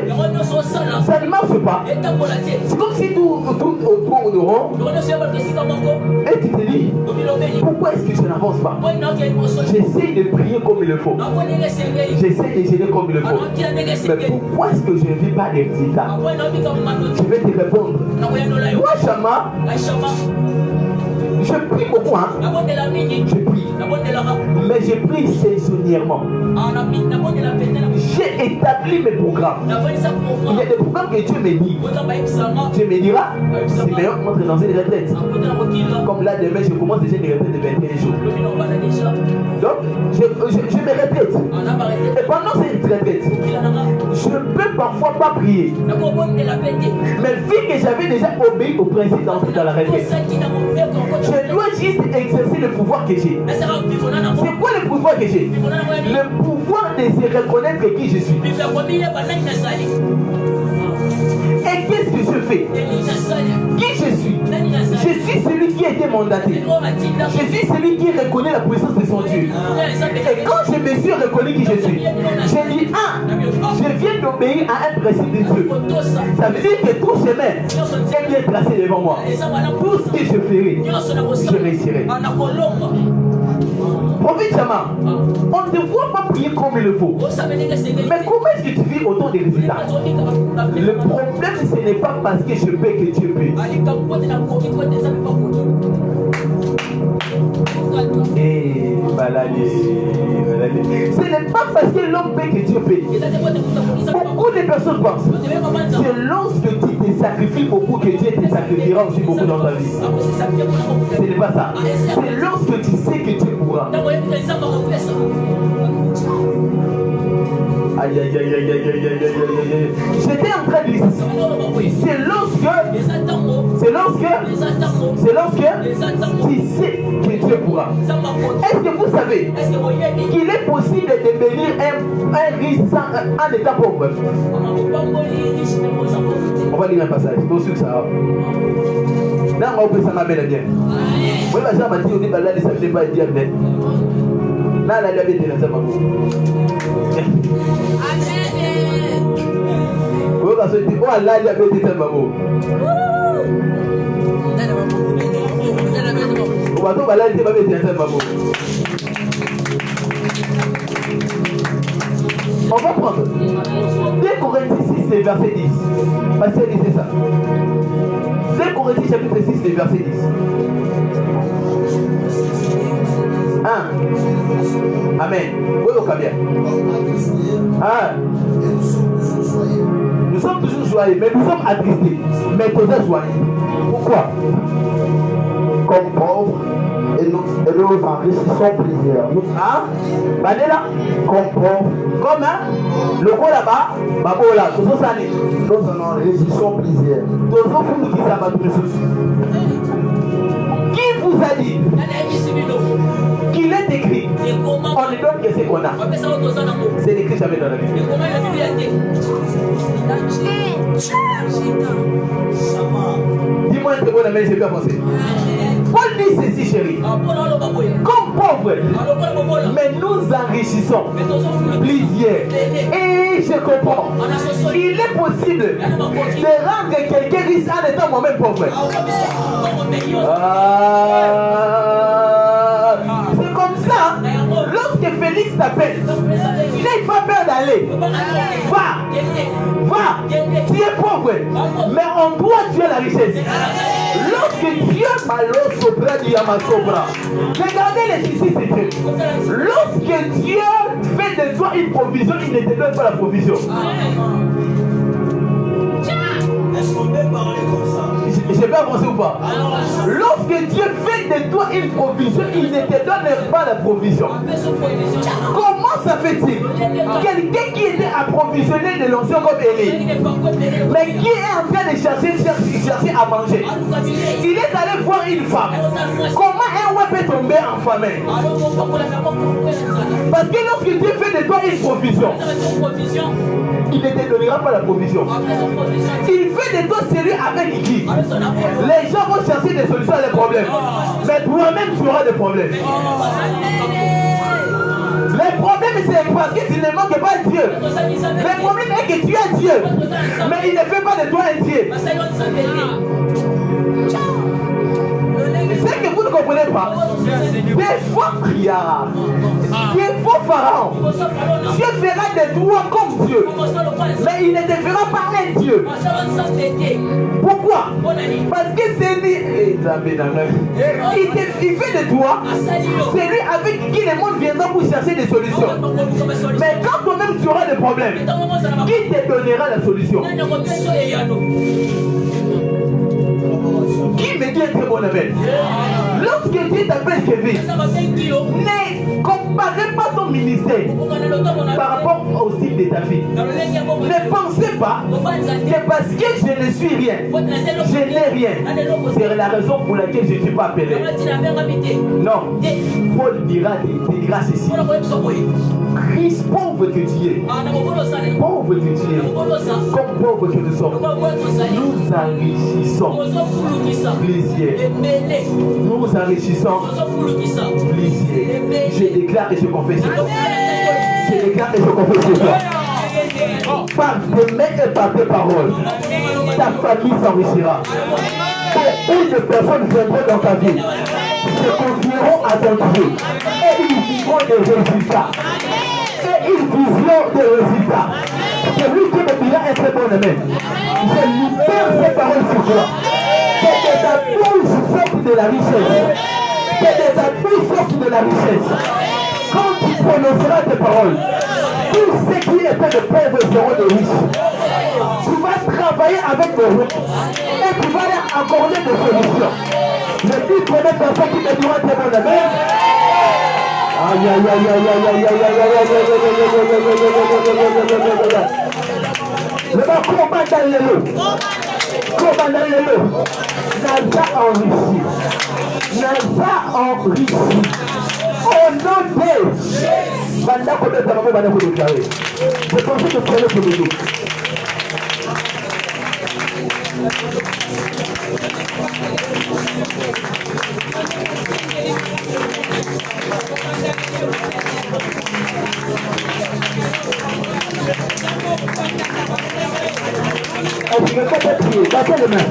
ça ne marche pas. C'est comme si tu tournes de rond et tu te dis, pourquoi est-ce que je n'avance pas? J'essaie de prier comme il le faut. J'essaie de gérer comme il le faut. Mais pourquoi est-ce que je ne vis pas des résultats? Je vais te répondre. Moi, Chama, Je prie beaucoup, hein. Je prie. Mais je prie saisonnièrement. J'ai établi mes programmes. Il y a des programmes que Dieu me dit. Dieu me dira, c'est meilleur de m'entrer dans une retraite. Comme là, demain, je commence déjà une retraite de 21 jours. Donc, je me retraite. Et pendant cette retraite, je ne peux parfois pas prier. Mais vu que j'avais déjà obéi au principe d'entrer dans la retraite, je dois juste exercer le pouvoir que j'ai. C'est quoi le pouvoir que j'ai? Le pouvoir de se reconnaître qui je suis. Et qu'est-ce que je fais? Qui je suis? Je suis celui qui a été mandaté. Je suis celui qui reconnaît la puissance de son Dieu. Et quand je me suis reconnu qui je suis, j'ai dit, je viens d'obéir à un principe de Dieu. Ça veut dire que tout chemin est bien tracé devant moi. Tout ce que je ferai, je réussirai. Prophète Chama, on ne voit pas prier comme il le faut. Mais comment est-ce que tu vis autant de résultats? Le problème, ce n'est pas parce que je paie que Dieu paie. Ce n'est pas parce que l'homme paie que Dieu paie. Beaucoup de personnes pensent. C'est lorsque tu te sacrifies beaucoup que Dieu te sacrifiera aussi beaucoup dans ta vie. Ce n'est pas ça. C'est lorsque tu sais que Dieu pourra. Aïe aïe aïe aïe aïe aïe aïe aïe aïe. J'étais en train de dire c'est lorsque tu sais que Dieu pourra. Est-ce que vous savez qu'il est possible de devenir un riche en état pauvre? On va lire un passage. C'est sûr que ça va. Là, on peut ça m'amène bien. Oui, ma jambe a dit au début, là, ça ne pas dire net. Là, la vie est dans sa maman. Oui, parce que oh, là, il y avait été maman. On va tomber là, il était maman. On va prendre 2 Corinthiens 6, verset 10. Parce que c'est ça. 2 Corinthiens chapitre 6, verset 10. 1. Amen. Oui, au bien. 1. Nous sommes toujours joyeux, mais nous sommes attristés. Mais tous joyeux. Pourquoi? Comme pauvres et nous enrichissons plusieurs. Ah, Banela, comme pauvres. Comme le coup là-bas, Babola, tout ça, nous en enrichissons plusieurs. tout ça, vous qui savez tout ça. Qui vous a dit qu'il est écrit? On ne donne que ce qu'on a. C'est écrit jamais dans la Bible. Dis-moi un peu bon amen, j'ai bien pensé. Paul dit ceci, chérie. Comme pauvres, mais nous enrichissons plusieurs. Et je comprends. Il est possible de rendre quelqu'un riche en étant moi-même pauvre. C'est comme ça. Lorsque Félix t'appelle, n'aie pas peur d'aller. Va. Tu es pauvre, mais en toi tu as la richesse. Lorsque Dieu malo sopra du Yamasobra, regardez les ici, c'est Dieu. Lorsque Dieu fait de toi une provision, il ne te donne pas la provision. Est-ce qu'on peut parler comme ça? Je peux avancer ou pas? Lorsque Dieu fait de toi une provision, il ne te donne pas la provision. Comment ça fait-il? Quelqu'un qui était approvisionné de l'onction comme Élie, mais qui est en train de chercher à manger, il est allé voir une femme. Comment un roi peut tomber en famine? Parce que lorsque Dieu fait de toi une provision, il ne te donnera pas la provision. Il fait de toi celui avec qui les gens vont chercher des solutions à leurs problèmes. Mais toi-même, tu auras des problèmes. Le problème, c'est parce que tu ne manques pas de Dieu. Le problème est que tu as Dieu. Mais il ne fait pas de toi un Dieu. C'est que vous ne comprenez pas. Des fois, criard. Des fois, Pharaon. Dieu fera de toi comme Dieu. Mais il ne te fera pas un Dieu. Pourquoi? Parce que c'est lui. Il fait de toi celui avec qui le monde viendra pour chercher des solutions. Mais quand toi-même tu auras des problèmes, qui te donnera la solution? Qui me dit un très bon amen? Lorsque Dieu t'appelle Kevin, ne comparez pas ton ministère par rapport au style de ta vie. Ne pensez pas que parce que je ne suis rien, je n'ai rien. C'est la raison pour laquelle je ne suis pas appelé. Non. Paul dira ceci. Christ, pauvre que tu es, pauvre que tu es, comme pauvre que nous sommes, nous enrichissons plaisir. Nous enrichissons plaisir. Je déclare et je confesse. Je déclare et je confesse. Par tes mains et par tes paroles, ta famille s'enrichira. Et une personne viendra dans ta vie, se confieront à ton Dieu et ils vivront des résultats. Et ils vivront des résultats. C'est lui qui me dira un très bon amen. Je libère ces paroles sur toi. Que de ta bouche sorte de la richesse. Que de ta bouche sorte de la richesse. Quand tu prononceras tes paroles, tous ceux qui étaient de pauvres seront de riches. Tu vas travailler avec des riches et tu vas leur accorder des solutions. Je dis première personne qui me dira très bon amen. Aïe aïe aïe aïe aïe aïe aïe aïe aïe le bas combat dans le lot. Combat dans le lot. Naza enrichi. Naza enrichi. Au nom de Banda Kodo Tamamo Banda Kodo Kawé. Je pensais que prenez pour le dos. On ne peut pas prier, battez les mains.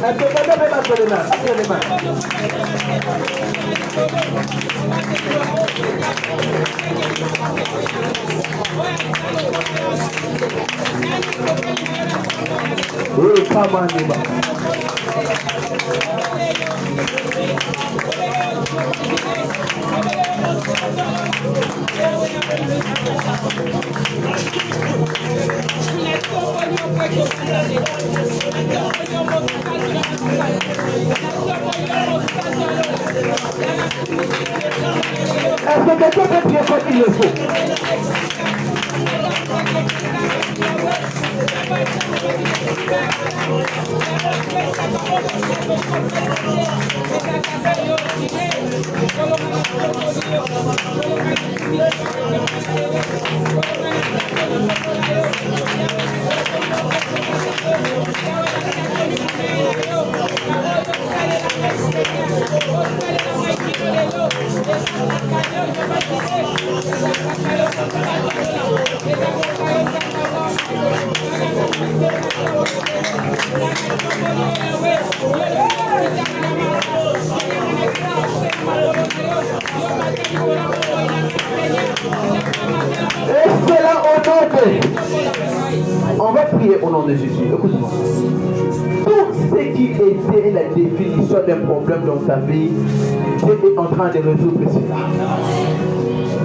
Battez les mains. Oui, pas mal, est-ce que quelqu'un peut prier comme il le faut? On va prier au nom de Jésus. Écoute-moi. Tout ce qui était la définition d'un problème dans ta vie, Dieu est en train de résoudre cela.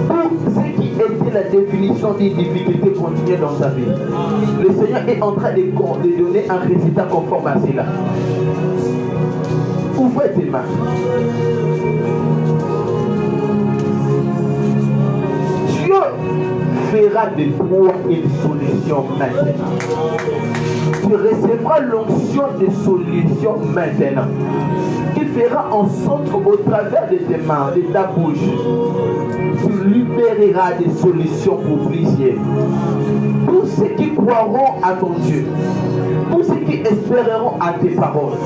Tout ce qui était la définition d'une difficulté continue dans ta vie, le Seigneur est en train de donner un résultat conforme à cela. Ouvrez tes mains. Dieu fera de toi une solution maintenant. Tu recevras l'onction de solution maintenant. Qui fera en sorte qu'au travers de tes mains, de ta bouche, tu libéreras des solutions pour plusieurs. Tous ceux qui croiront à ton Dieu, tous ceux qui espéreront à tes paroles,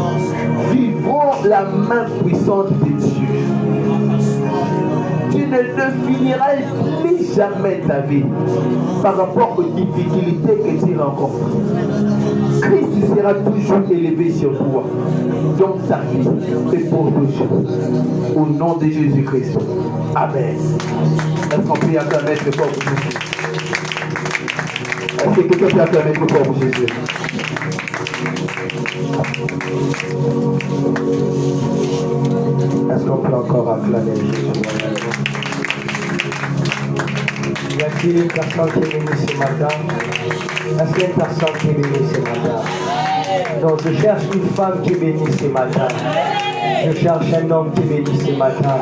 vivront la main puissante de Dieu. Tu ne te finiras plus jamais ta vie par rapport aux difficultés que tu rencontres. Christ sera toujours élevé sur toi, dans ta vie et pour toujours. Au nom de Jésus-Christ. Amen. Est-ce qu'on peut acclamer le corps de Jésus? Est-ce que quelqu'un peut acclamer le corps de Jésus? Est-ce qu'on peut encore acclamer Jésus? Y a-t-il une personne qui est venue ce matin? Est-ce qu'il y a une personne qui est venue ce matin? Donc je cherche une femme qui est venue ce matin. Je cherche un homme qui est venu ce matin.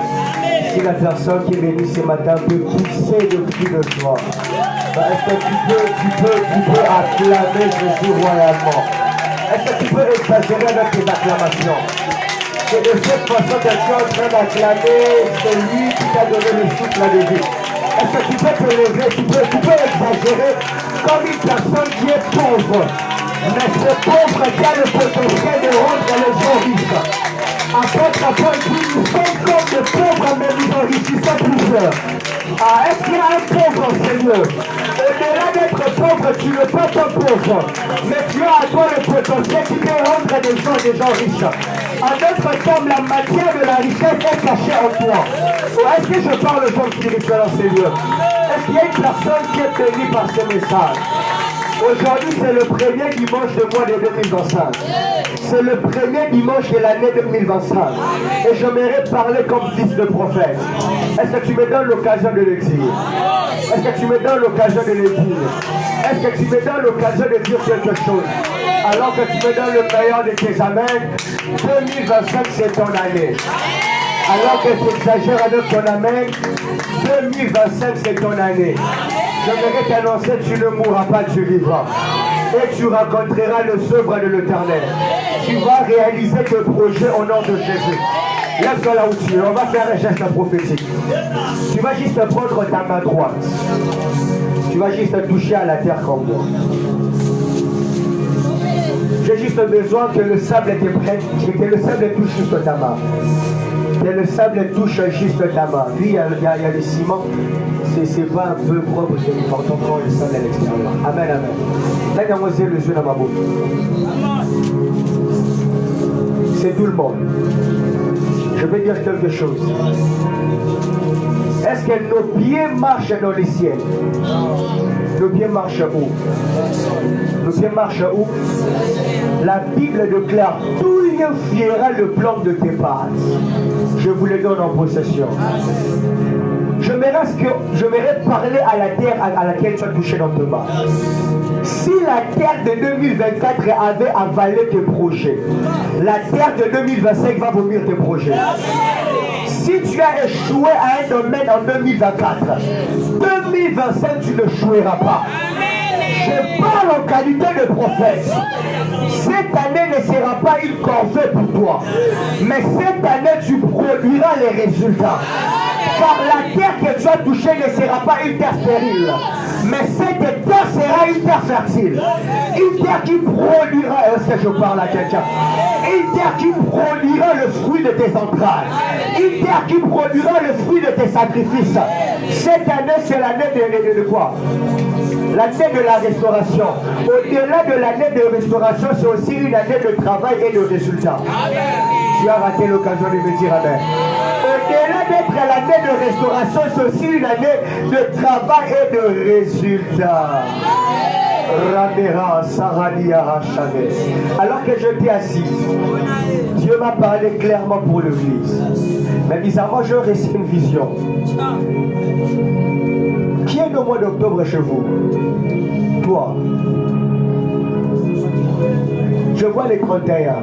Si la personne qui est venue ce matin peut pousser de cri de joie, est-ce que tu peux acclamer Jésus royalement? Est-ce que tu peux exagérer avec tes acclamations? Que de cette façon que tu es en train d'acclamer celui qui t'a donné le souffle de vie. Est-ce que tu peux te lever, tu peux exagérer comme une personne qui est pauvre? Mais ce pauvre qui a le potentiel de rendre les gens riches. Apôtre Paul dit, nous sommes comme des pauvres, mais nous enrichissons plusieurs. Est-ce qu'il y a un pauvre au Seigneur? Au-delà d'être pauvre, tu ne peux pas être pauvre, mais tu as à toi le potentiel qui peut rendre des gens riches. En d'autres termes, la matière de la richesse est cachée en toi. Est-ce que je parle aux hommes spirituels en Seigneur? Est-ce qu'il y a une personne qui est bénie par ce message? Aujourd'hui, c'est le premier dimanche du mois de 2025. C'est le premier dimanche de l'année 2025. Et j'aimerais parler comme fils de prophète. Est-ce que tu me donnes l'occasion de le dire? Est-ce que tu me donnes l'occasion de le dire? Est-ce que tu me donnes l'occasion de dire quelque chose? Alors que tu me donnes le meilleur de tes amens, 2025 c'est ton année. Alors que tu exagères avec ton amen, 2025 c'est ton année. J'aimerais t'annoncer, tu ne mourras pas, tu vivras. Et tu rencontreras le Sauveur de l'Éternel. Tu vas réaliser tes projets au nom de Jésus. Laisse-toi là où tu es, on va faire un geste prophétique. Tu vas juste prendre ta main droite. Tu vas juste toucher à la terre comme moi. J'ai juste besoin que le sable te prenne, que le sable touche juste ta main. Que le sable touche juste ta main. Puis il y a le ciment. C'est pas un peu propre, c'est important quand le sable à l'extérieur. Amen, amen. Là, quand vous avez le jeu dans ma bouche. C'est tout le monde. Je vais dire quelque chose. Est-ce que nos pieds marchent dans les ciels? Nos pieds marchent où? Nos pieds marchent où? La Bible déclare, tout lieu fiera le plan de tes pas. Je vous le donne en possession. J'aimerais parler à la terre à laquelle tu as touché dans tes mains. Si la terre de 2024 avait avalé tes projets, la terre de 2025 va vomir tes projets. Si tu as échoué à un domaine en 2024, 2025 tu n'échoueras pas. Je parle en qualité de prophète. Cette année ne sera pas une corvée pour toi, mais cette année tu produiras les résultats. Car la terre que tu as touchée ne sera pas une terre stérile, mais cette terre sera une terre fertile. Une terre qui produira, est-ce que je parle à quelqu'un? Une terre qui produira le fruit de tes entrailles. Une terre qui produira le fruit de tes sacrifices. Cette année, c'est l'année de quoi? L'année de la restauration. Au-delà de l'année de restauration, c'est aussi une année de travail et de résultats. Tu as raté l'occasion de me dire amen. Au-delà d'être l'année de restauration, c'est aussi une année de travail et de résultats. Alors que j'étais assis, Dieu m'a parlé clairement pour l'église. Mais bizarrement, je reçois une vision. Qui est le mois d'octobre chez vous? Toi. Je vois les 31.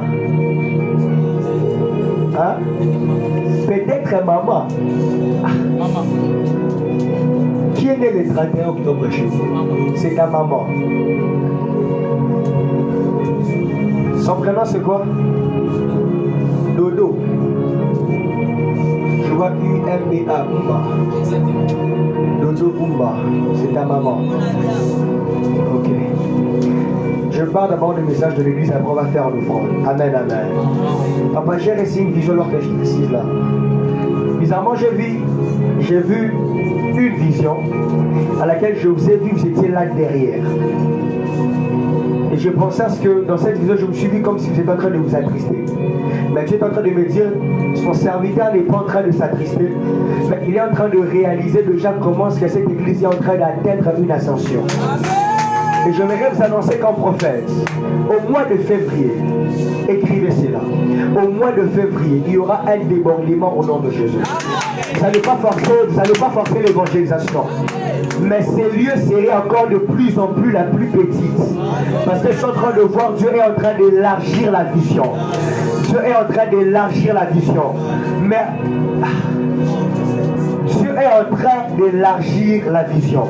Hein? Peut-être maman. Maman. Qui est né le 31 octobre chez vous? C'est ta maman. Son prénom c'est quoi? Dodo. Je vois U-M-B-A, Bumba. Dodo Bumba, c'est ta maman. Ok. Je parle d'abord du message de l'église, après on va faire l'offrande. Amen, amen. Papa, j'ai reçu une vision lors que je précise là. bizarrement, j'ai vu une vision à laquelle je vous ai vu, vous étiez là derrière. Et je pensais à ce que dans cette vision, je me suis vu comme si vous étiez en train de vous attrister. Mais Dieu est en train de me dire, son serviteur n'est pas en train de s'attrister, mais il est en train de réaliser déjà comment est-ce que cette église est en train d'atteindre une ascension. Et j'aimerais vous annoncer qu'en prophète, au mois de février, écrivez cela, au mois de février, il y aura un débordement au nom de Jésus. Vous n'allez pas forcer l'évangélisation. Mais ces lieux seraient encore de plus en plus la plus petite. Parce que je suis en train de voir, Dieu est en train d'élargir la vision. Dieu est en train d'élargir la vision. Mais Dieu est en train d'élargir la vision.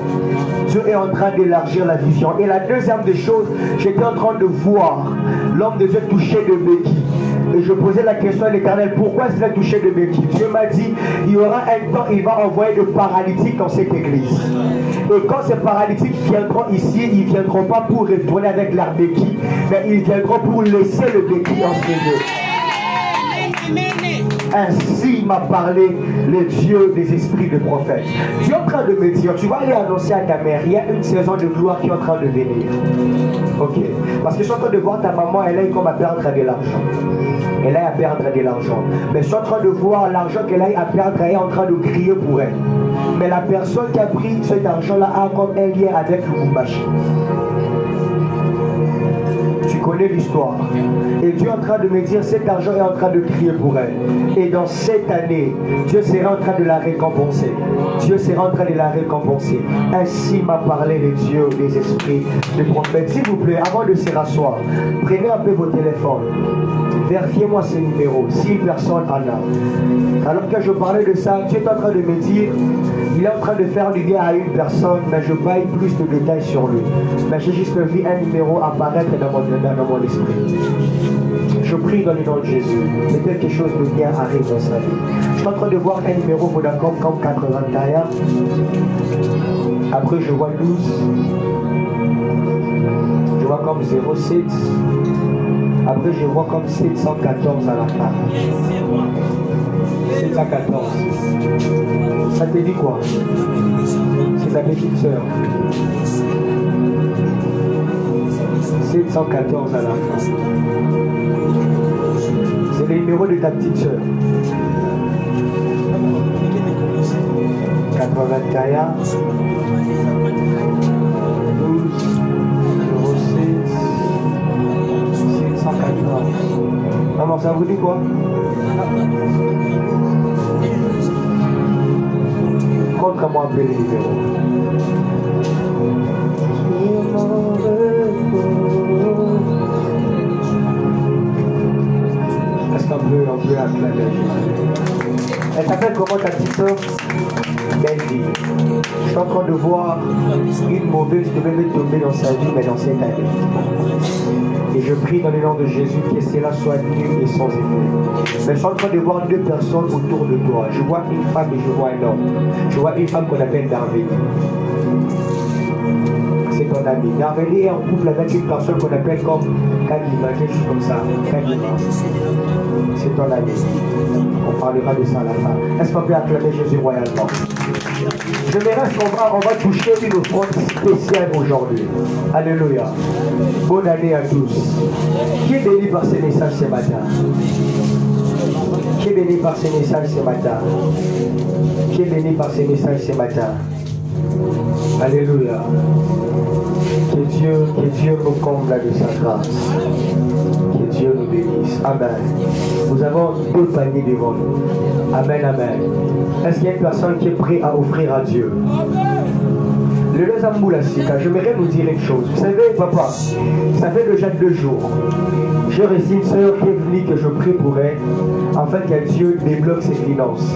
Dieu est en train d'élargir la vision. Et la deuxième des choses, j'étais en train de voir l'homme de Dieu touché de béquilles. Et je posais la question à l'Éternel, pourquoi est-ce qu'il a touché de béquilles? Dieu m'a dit, il y aura un temps, il va envoyer de paralytiques dans cette église. Et quand ces paralytiques viendront ici, ils ne viendront pas pour retourner avec leurs béquilles, mais ils viendront pour laisser le béquille en ce lieu. Ainsi m'a parlé le Dieu des esprits de prophètes. Tu es en train de me dire, tu vas aller annoncer à ta mère, il y a une saison de gloire qui est en train de venir. Ok. Parce que je suis en train de voir ta maman, elle est comme à perdre de l'argent. Elle a à perdre de l'argent. Mais je suis en train de voir l'argent qu'elle a à perdre, elle est en train de crier pour elle. Mais la personne qui a pris cet argent-là a comme un lien avec le Lubumbashi. Tu connais l'histoire. Et Dieu est en train de me dire, cet argent est en train de crier pour elle. Et dans cette année, Dieu sera en train de la récompenser. Dieu sera en train de la récompenser. Ainsi m'a parlé le Dieu des esprits de prophètes. S'il vous plaît, avant de se rasseoir, prenez un peu vos téléphones. Vérifiez-moi ce numéro, si personne en a. Alors que je parlais de ça, Dieu est en train de me dire, il est en train de faire du bien à une personne, mais je baille plus de détails sur lui. Mais j'ai juste vu un numéro apparaître dans mon esprit. Je prie dans le nom de Jésus, que quelque chose de bien arrive dans sa vie. Je suis en train de voir un numéro Vodacom comme 81. Après je vois 12. Je vois comme 07. Après je vois comme 714 à la fin. 714. Ça te dit quoi? C'est ta petite sœur. 714 à la fin. C'est le numéro de ta petite sœur. 81 12 06 714. Maman, ça vous dit quoi? Montre-moi un peu les numéros. Est-ce qu'on peut acclamer? Elle s'appelle comment ta petite soeur? Bendy. Je suis en train de voir une mauvaise devait tomber dans sa vie, mais dans cette année. Et je prie dans le nom de Jésus que cela soit nul et sans effet. Mais je suis en train de voir deux personnes autour de toi. Je vois une femme et je vois un homme. Je vois une femme qu'on appelle Darvélie. C'est ton ami. Darvélie est en couple avec une personne qu'on appelle comme Kadima, quelque chose comme ça. Kadima. C'est ton ami. On parlera de ça à la fin. Est-ce qu'on peut acclamer Jésus royalement? Je verrai qu'on va toucher une offrande spéciale aujourd'hui. Alléluia. Bonne année à tous. Qui est béni par ces messages ce matin? Qui est béni par ces messages ce matin? Qui est béni par ces messages ce matin? Alléluia. Que Dieu nous comble de sa grâce. Que Dieu nous bénisse. Amen. Nous avons deux paniers devant nous. Amen, amen. Est-ce qu'il y a une personne qui est prête à offrir à Dieu? Le Lezamboula-Sika, j'aimerais nous dire une chose. Vous savez, papa, ça fait déjà 2 jours. J'ai reçu une soeur qui est venue que je prie pour elle, afin que Dieu débloque ses finances.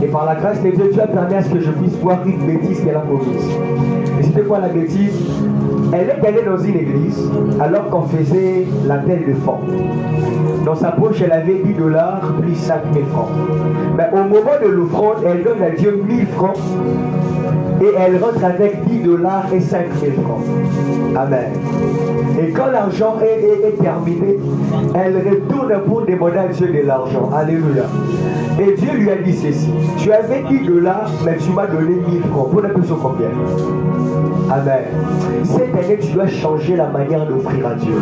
Et par la grâce de Dieu, Dieu a permis à ce que je puisse voir une bêtise qu'elle a commise. Et c'était quoi la bêtise? Elle est allée dans une église alors qu'on faisait l'appel de fonds. Dans sa poche, elle avait $10 plus 5 000 francs. Mais au moment de l'offrande, elle donne à Dieu 1000 francs Et elle rentre avec 10 $ et 5 000 francs. Amen. Et quand l'argent est terminé, elle retourne pour demander à Dieu de l'argent. Alléluia. Et Dieu lui a dit ceci. Tu avais 10 $, mais tu m'as donné 1000 francs. Pour ne plus sur combien? Amen. Cette année, tu dois changer la manière d'offrir à Dieu.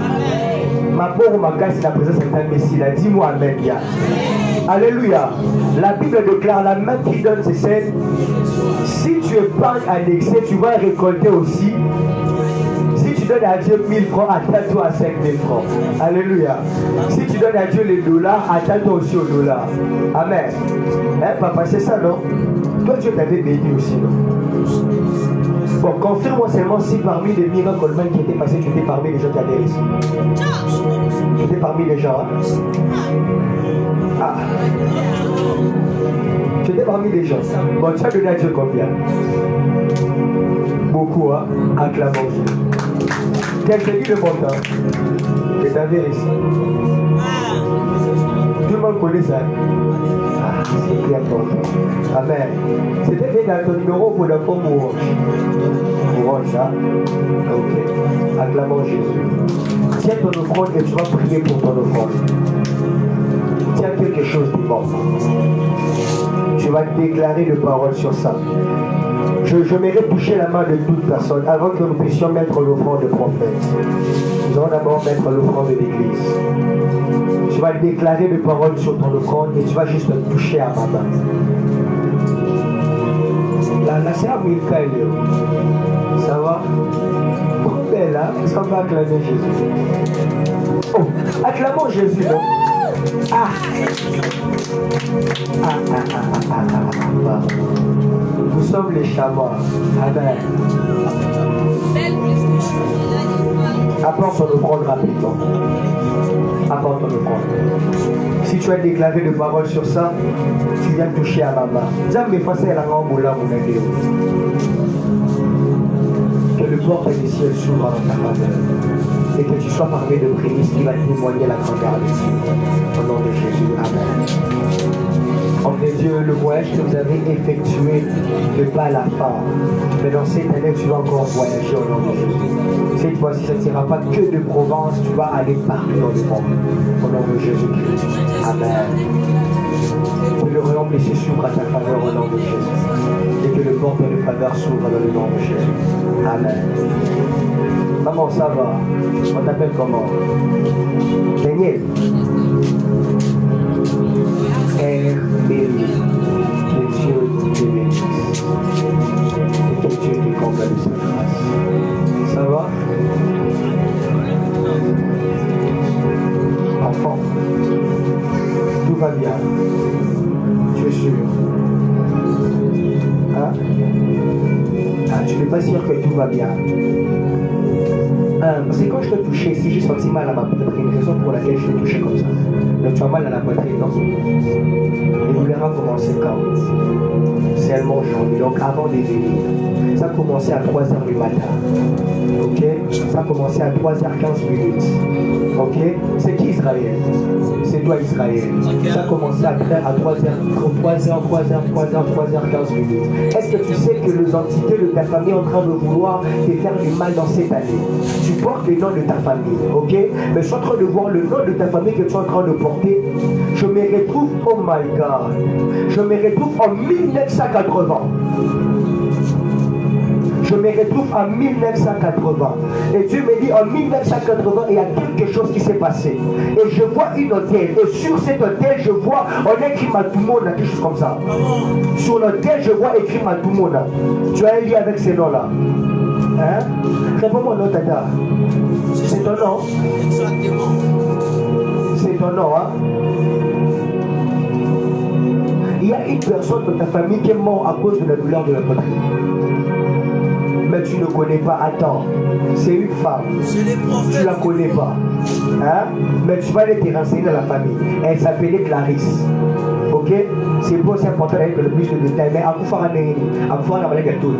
Ma pauvre ma casse, la présence est un messie. Dis-moi Amen. Alléluia. La Bible déclare la main qui donne ses scènes. Si tu épargnes à l'excès, tu vas récolter aussi. Si tu donnes à Dieu 1000 francs, attends-toi à 5000 francs. Alléluia. Si tu donnes à Dieu les dollars, attends-toi aussi aux dollars. Amen. Hein, papa, c'est ça, non? Toi, Dieu t'avait béni aussi, non? Bon, confirme-moi seulement si parmi les miracles qui étaient passés, tu étais parmi les gens qui avaient réussi. Tu étais parmi les gens. Hein? Ah. Tu étais parmi les gens. Bon, tu as donné à Dieu combien? Beaucoup, hein? Acclamons Dieu. Quel te dit le montant? Que tu avais réussi. Tout le monde connaît ça. Ah, c'est très important. Amen. C'était fait dans ton numéro pour le fond pour ça. Ok. Acclamons Jésus. Tiens ton offrande et tu vas prier pour ton offrande. Tiens quelque chose de bon. Tu vas déclarer de paroles sur ça. J'aimerais toucher la main de toute personne avant que nous puissions mettre l'offrande de prophète. Nous allons d'abord mettre l'offrande de l'église. Tu vas déclarer des paroles sur ton offrande et tu vas juste toucher à ma main. La sœur Milka, ça va? Elle est là, est-ce qu'on va acclamer Jésus? Oh, acclamons Jésus, non? Nous sommes les chamans. Amen. Apporte ton offrande rapidement. Apporte ton offrande. Si tu as déclaré de paroles sur ça, tu viens toucher à ma main. Que le porte du ciel s'ouvre dans ta faveur. Et que tu sois parmi de prémices qui va témoigner la grandeur de Dieu. Au nom de Jésus. Amen. En Dieu, le voyage que vous avez effectué de pas à la fin. Mais dans cette année, tu vas encore voyager au nom de Jésus. Cette fois-ci, ça ne sera pas que de Provence, tu vas aller partout dans le monde. Au nom de Jésus-Christ. Amen. Que le royaume laissé s'ouvre à ta faveur au nom de Jésus. Et que le porte de faveur s'ouvre dans le nom de Jésus. Amen. Maman, ça va? On t'appelle comment? Daniel. Père béni, que Dieu te bénisse et que Dieu te comble de sa grâce. Ça va? Enfant, tout va bien. Tu es sûr? Hein? Ah, tu n'es pas sûr que tout va bien? Parce que quand je te touchais, si j'ai senti mal à ma poitrine, une raison pour laquelle je te touchais comme ça. Donc tu as mal à la poitrine, non? Les douleurs ont commencé quand? Seulement aujourd'hui, donc avant des délits. Ça a commencé à 3h du matin. Ok? Ça a commencé à 3h15 minutes. Ok? C'est qui Israël? C'est toi Israël. Ça a commencé à 3h15 minutes. Est-ce que tu sais que les entités de ta famille sont en train de vouloir te faire du mal dans cette année? Tu portes le nom de ta famille, ok? Mais je suis en train de voir le nom de ta famille que tu es en train de porter. Je me retrouve, oh my God, je me retrouve en 1980. Je me retrouve en 1980. Et Dieu me dit en 1980, il y a quelque chose qui s'est passé. Et je vois une hôtel. Et sur cet hôtel, je vois, on a écrit Matumona, quelque chose comme ça. Sur l'hôtel, je vois écrit Matumona. Tu as un lien avec ces noms-là? Hein? Réponds-moi non, Tata. C'est ton nom? Exactement. C'est ton nom, hein? Il y a une personne de ta famille qui est morte à cause de la douleur de la poitrine. Mais tu ne connais pas. Attends, c'est une femme. Tu ne la connais pas. Hein? Mais tu vas aller te renseigner dans la famille. Elle s'appelait Clarisse. Ok? C'est beau, c'est important avec le plus de détails. Mais à tout.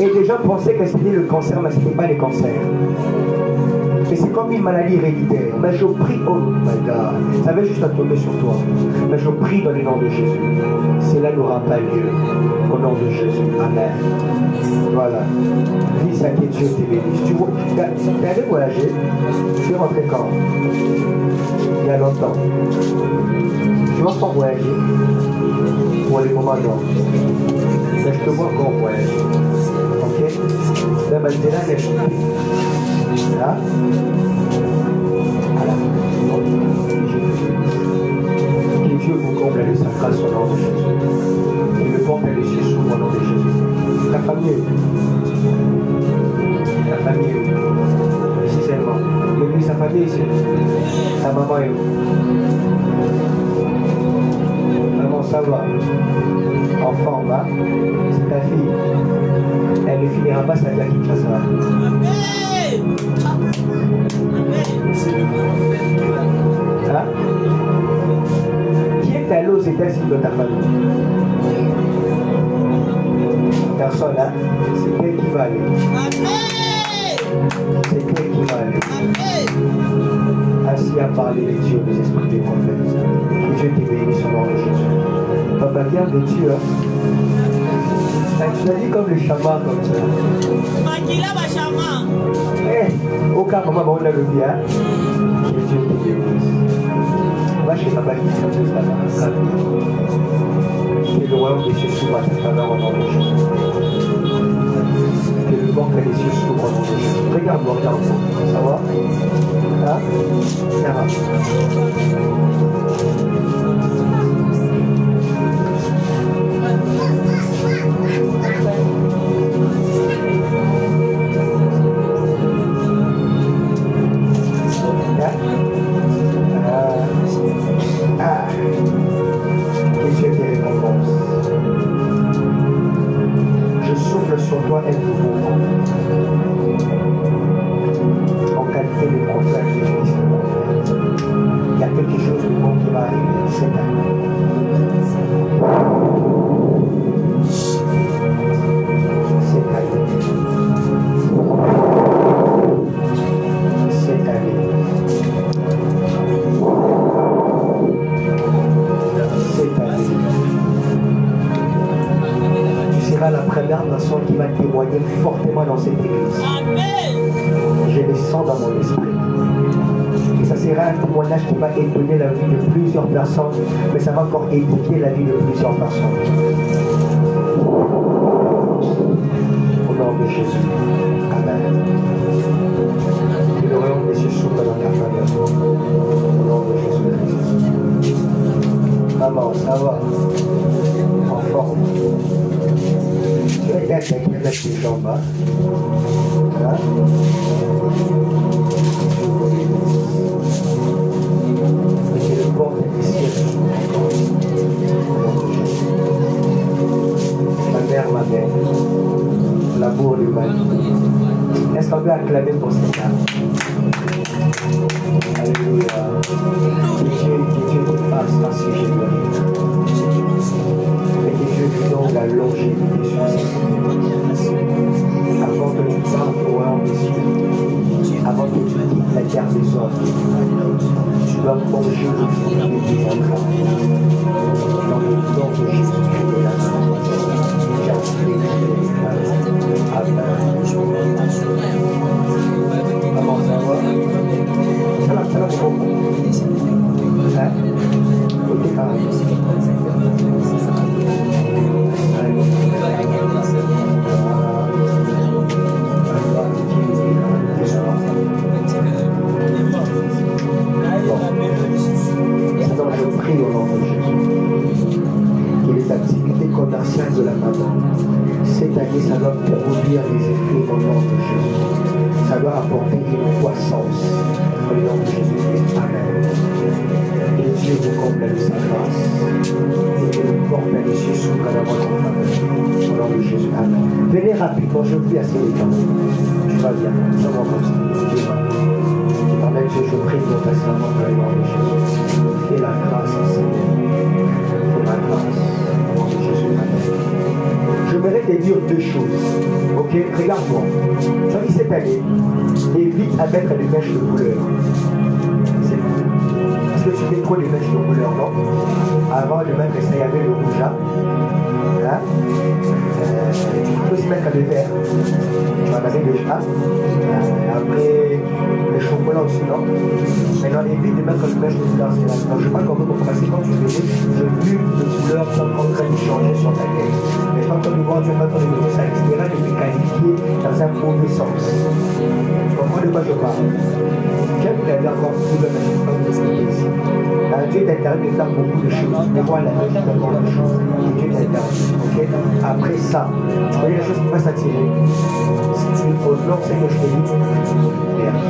Et les gens pensaient que c'était le cancer, mais ce n'était pas le cancer. Mais c'est comme une maladie héréditaire. Mais je prie, oh my God, ça va juste à tomber sur toi. Mais je prie dans le nom de Jésus. Cela n'aura pas lieu. Au nom de Jésus. Amen. Voilà. Dis à que Dieu te bénisse. Tu es allé voyager. Tu es rentré quand? Il y a longtemps. Tu vas pas voyager pour les moments d'or. Mais je te vois encore voyager. Ok? La Mandela n'est pas. Là. À la fin. Que Dieu vous comble de sa grâce au nom de Jésus. Et le porte les cieux s'ouvre au nom de Jésus. Ta famille. Ta famille. Ici seulement. Et puis sa famille ici. Ta maman est où? Maman, ça va. Enfant, va. C'est ta fille. Elle ne finira pas sa vie à Kinshasa. Hein? Qui est allé aux États-Unis de ta famille? Personne, hein? C'est elle qui va aller. C'est elle qui va aller. Ainsi a parlé les dieux des esprits des prophètes. Que Dieu te bénisse au nom de Jésus. Papa, viens de Dieu, hein? Tu as dit comme le chaman comme ça. Makila va chaman. Eh, aucun moment on a le bien. Que Dieu te bénisse. Va chez Papa qui s'appelle ça. Que le royaume des cieux s'ouvre à ta faveur au nom de Jésus. Que le banc des cieux s'ouvre au nom de Jésus. Regarde-moi, regarde-moi. Ça va? Hein? Ça va. Que Dieu te récompense. Je souffle sur toi un nouveau vent. En qualité de prophète, de fils de prophète. Il y a quelque chose de bon qui va arriver cette année. Cette année. Cette année. Cette année. Tu seras la première personne qui va témoigner fortement dans cette église. Je le sens dans mon esprit. Et ça sera un témoignage qui va étonner la vie de plusieurs personnes, mais ça va encore édifier la vie de plusieurs personnes. Au nom de Jésus. Amen. Que le royaume des cieux s'ouvre dans ta faveur. Au nom de Jésus-Christ. Maman, ça va? En forme. Tu vas être avec tes jambes, hein? Hein? Et que le corps des cieux s'ouvre encore. Ma mère, l'amour de ma vie. Est-ce qu'on peut acclamer pour cette dame? Alléluia. Que Dieu te fasse ainsi généreux. Et que Dieu te donne la longévité sur cette vie. Avant que tu parles au royaume des cieux, avant que tu quittes la terre des hommes, tu dois manger le fruit de tes entrailles. Dans le nom de Jésus-Christ de Nazareth. Amen. Comment ça va? Ça va beaucoup. Hein? Côté alors je prie au nom de Jésus que les activités commerciales de la maman, cette année, ça doit produire des effets au nom de Jésus. Ça doit apporter une croissance au nom de Jésus. Amen. Que Dieu vous comble de sa grâce et que le porte des cieux s'ouvre dans votre famille. Au nom de Jésus. Amen. Venez rapidement, je prie assez les temps. Tu vas bien. Ça va comme ça. Amen. Je prie pour ta servante dans le nom de Jésus. Fais la grâce, Seigneur. Fais la grâce. Au nom de Jésus. Amen. Je me te dire deux choses. Ok, regarde-moi. Sur cette année, évite à mettre des mèches de couleur. C'est tout. Parce que tu mets trop les mèches de couleur, non? Avant de mettre ça, il y avait le rouge. Hein? Tu peux aussi mettre le vert. Tu vas passer le chat. Après, le chocolat aussi, non? Maintenant, évite de mettre le mèche de couleur. Je ne sais pas comment passer quand tu faisais. Je vu de couleur sont en train de changer sur ta tête. Mais je pense que tu vois, tu vas mettre le mèche à l'extérieur et te qualifier dans un mauvais sens. Tu comprends de quoi je parle? Quel vous avez encore plus de mettre comme de cette ici? Dieu t'interdit de faire beaucoup de choses. Mais voilà, Dieu t'interdit de choses. Dieu t'interdit. Ok? Après ça, tu connais les choses qui vont s'attirer. Si tu honores ce que je te dis, tu perds.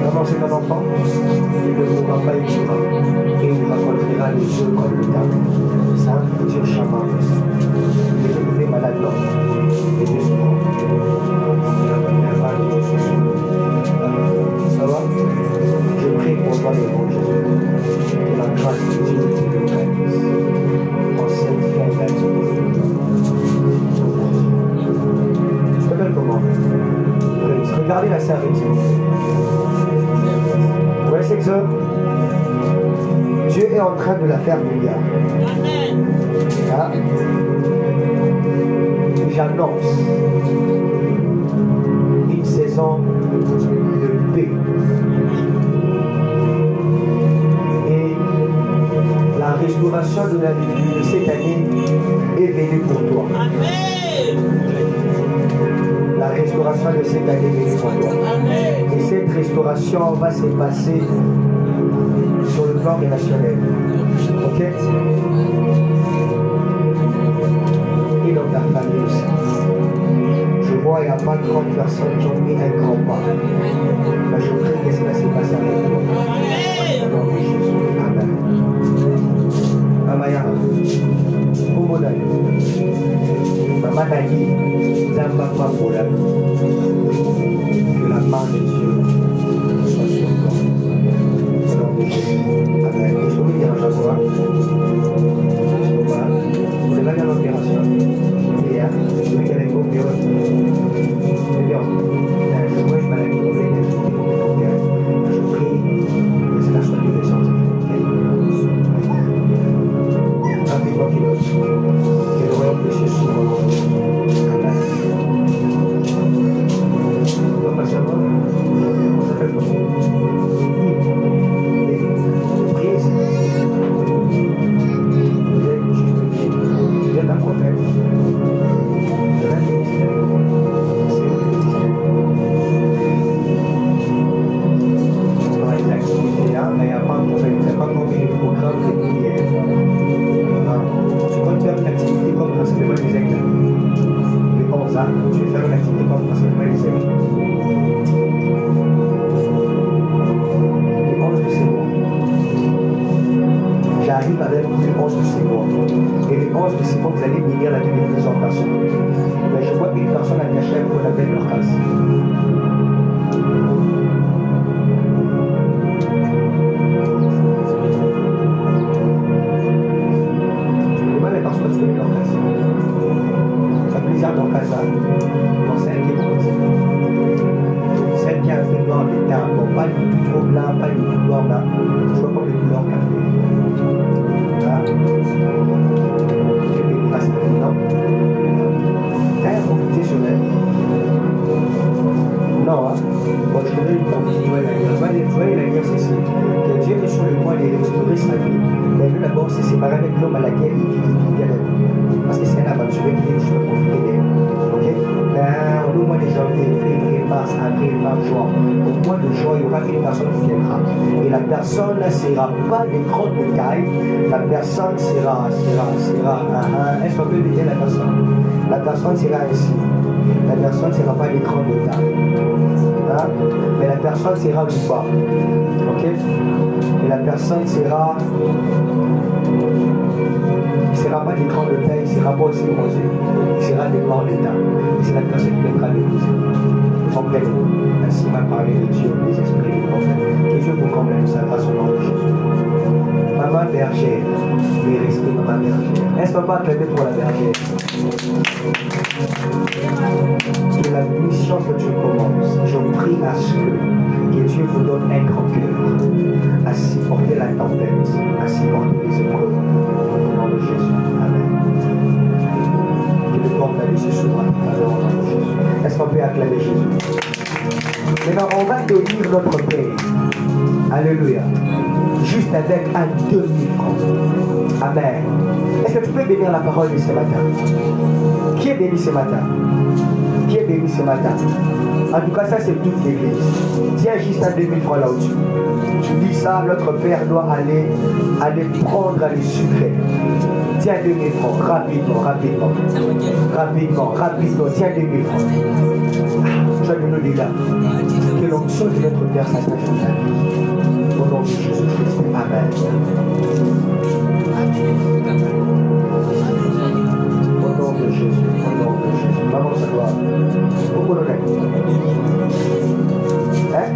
D'abord, c'est un enfant, il ne mourra pas évidemment. Et il racontera les yeux comme le diable. C'est un futur chaman. Il est devenu malade, non? Il est souvent. Ça va? Je prie pour toi, le bon Jésus. Que la grâce de Dieu te localise. En cette fin d'année. Tu t'appelles comment? Regardez la série, s'il vous plaît. Ouais, c'est que ça. Dieu est en train de la faire milliard. Hein? J'annonce une saison de paix. Et la restauration de la vie de cette année est venue pour toi. La restauration de cette année est venue pour toi. Et cette restauration va se passer sur le plan relationnel. Ok? Et dans ta famille aussi. Je vois il n'y a pas 30 personnes qui ont mis un grand pas. Mais je prie que cela se passe avec toi. Au nom de Jésus. Amen. Amaya. Comment d'ailleurs? Maman a dit, Zamba Papola. Que la main de Dieu soit sur toi. Au nom de Jésus. Amen. Je vais dire à Jacob. Voilà. Vous devez aller à l'opération. Je vais aller au bureau. Je vois une maladie pour les je prie que cela soit de l'essence. Rapidement qu'il ose. Que le royaume de Dieu soit. Amen. On va passer à moi. On s'appelle comment? Priez. Vous êtes un prophète. Mais il n'y a pas encore mis le programme de prière. Tu comptes faire une activité comme l'enseignement des aigles. Les 11 ans, tu vais faire une activité comme l'enseignement des aigles. Les 11 de ces mois. J'arrive avec les 11 de ces mois. Et les 11 de ces mois, vous allez bénir la vie de plusieurs personnes. Mais je vois une personne à Niachel qu'on appelle leur case. Dans celle qui est rose. Celle qui a un peu noir de teint, bon, pas du tout trop blanc, pas du tout noir là. Je vois comme le couleur café. Là. Tu fais une face non? T'as un profité sur elle? Non, hein? Bon, je te donne une profité. Tu vois, il a dit ceci. Que Dieu est sur le point de restaurer sa vie. Mais lui d'abord, c'est séparer avec l'homme à laquelle il vit. Parce que c'est un aventureux qui dit je peux profiter d'elle. Ok? Ben, au mois de janvier, février, mars, avril, mai, juin. Au mois de juin, il y aura une personne qui viendra. Et la personne ne sera pas de grande taille. La personne sera. Est-ce qu'on peut dire la personne? La personne sera ainsi. La personne ne sera pas de grande taille. Hein? Mais la personne sera du bas. Ok? Et la personne sera. Il ne sera pas de grande taille, il ne sera pas aussi rosé, il sera de mort d'état. Et c'est la personne qui viendra l'épouser. Complètement. Ainsi m'a parlé de Dieu, des esprits, des prophètes. Que Dieu vous complète sa grâce au nom de Jésus. Maman bergère, mais respect maman bergère. Est-ce qu'on peut acclamer pour la bergère? Que la mission que tu commences, je prie à ce que Dieu vous donne un grand cœur à supporter la tempête, à supporter les épreuves. Au nom de Jésus. Amen. Que le porte d'aller se s'ouvre à travers au nom de Jésus. Est-ce qu'on peut acclamer Jésus? Maintenant, on va bénir notre Père. Alléluia. Juste avec un demi-franc. Amen. Est-ce que tu peux bénir la parole de ce matin? Qui est béni ce matin? Qui est béni ce matin? En tout cas, ça c'est toute l'église. Tiens juste un demi-franc là-dessus. Tu dis ça, notre Père doit aller prendre les sucrés. Tiens un demi-franc, rapidement. Tiens un demi-franc. Sois de nous déjà. Que l'onction de notre Père s'attache à ta vie. Au nom de Jésus-Christ. Amen. Au nom de Jésus. Maman, ça doit. Pourquoi le hein?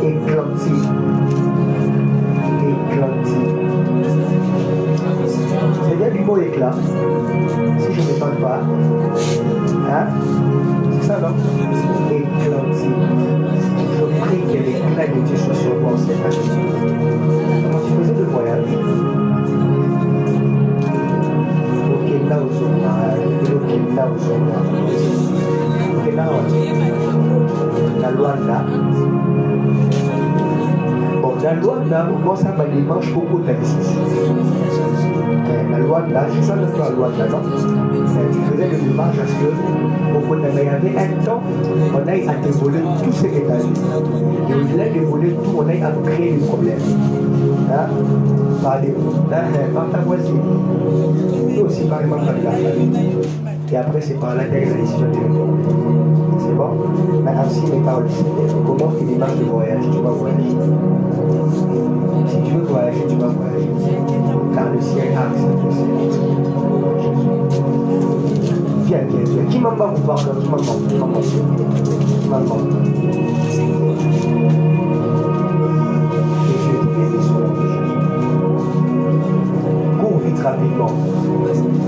Éclaté. C'est bien du mot éclat. Si je ne me parle pas. Hein? C'est ça, non? Éclaté. Je prie que l'éclat de Dieu soit sur moi cette année. Comment tu faisais le voyage? La Luanda. Bon, la Luanda, moi ça m'a dimanche beaucoup d'exercices. La Luanda, je suis de toi à Luanda, non? Tu faisais le dimanche parce que il y avait un temps, on a à dévoiler tout ce qui est à lui. Et au-delà de dévoiler tout, on a à créer des problèmes. Hein? Parlez-vous. Par ta voisine. Et aussi par exemple par la famille. Et après, c'est par là qu'il y a la décision de l'autre. C'est bon? Maintenant, si les paroles comment tu démarches de voyage, tu vas voyager. Si tu veux voyager, tu vas voyager. Car le ciel a accepté ça. Viens. Qui m'a pas vous parler? Qui m'a cours vite rapidement.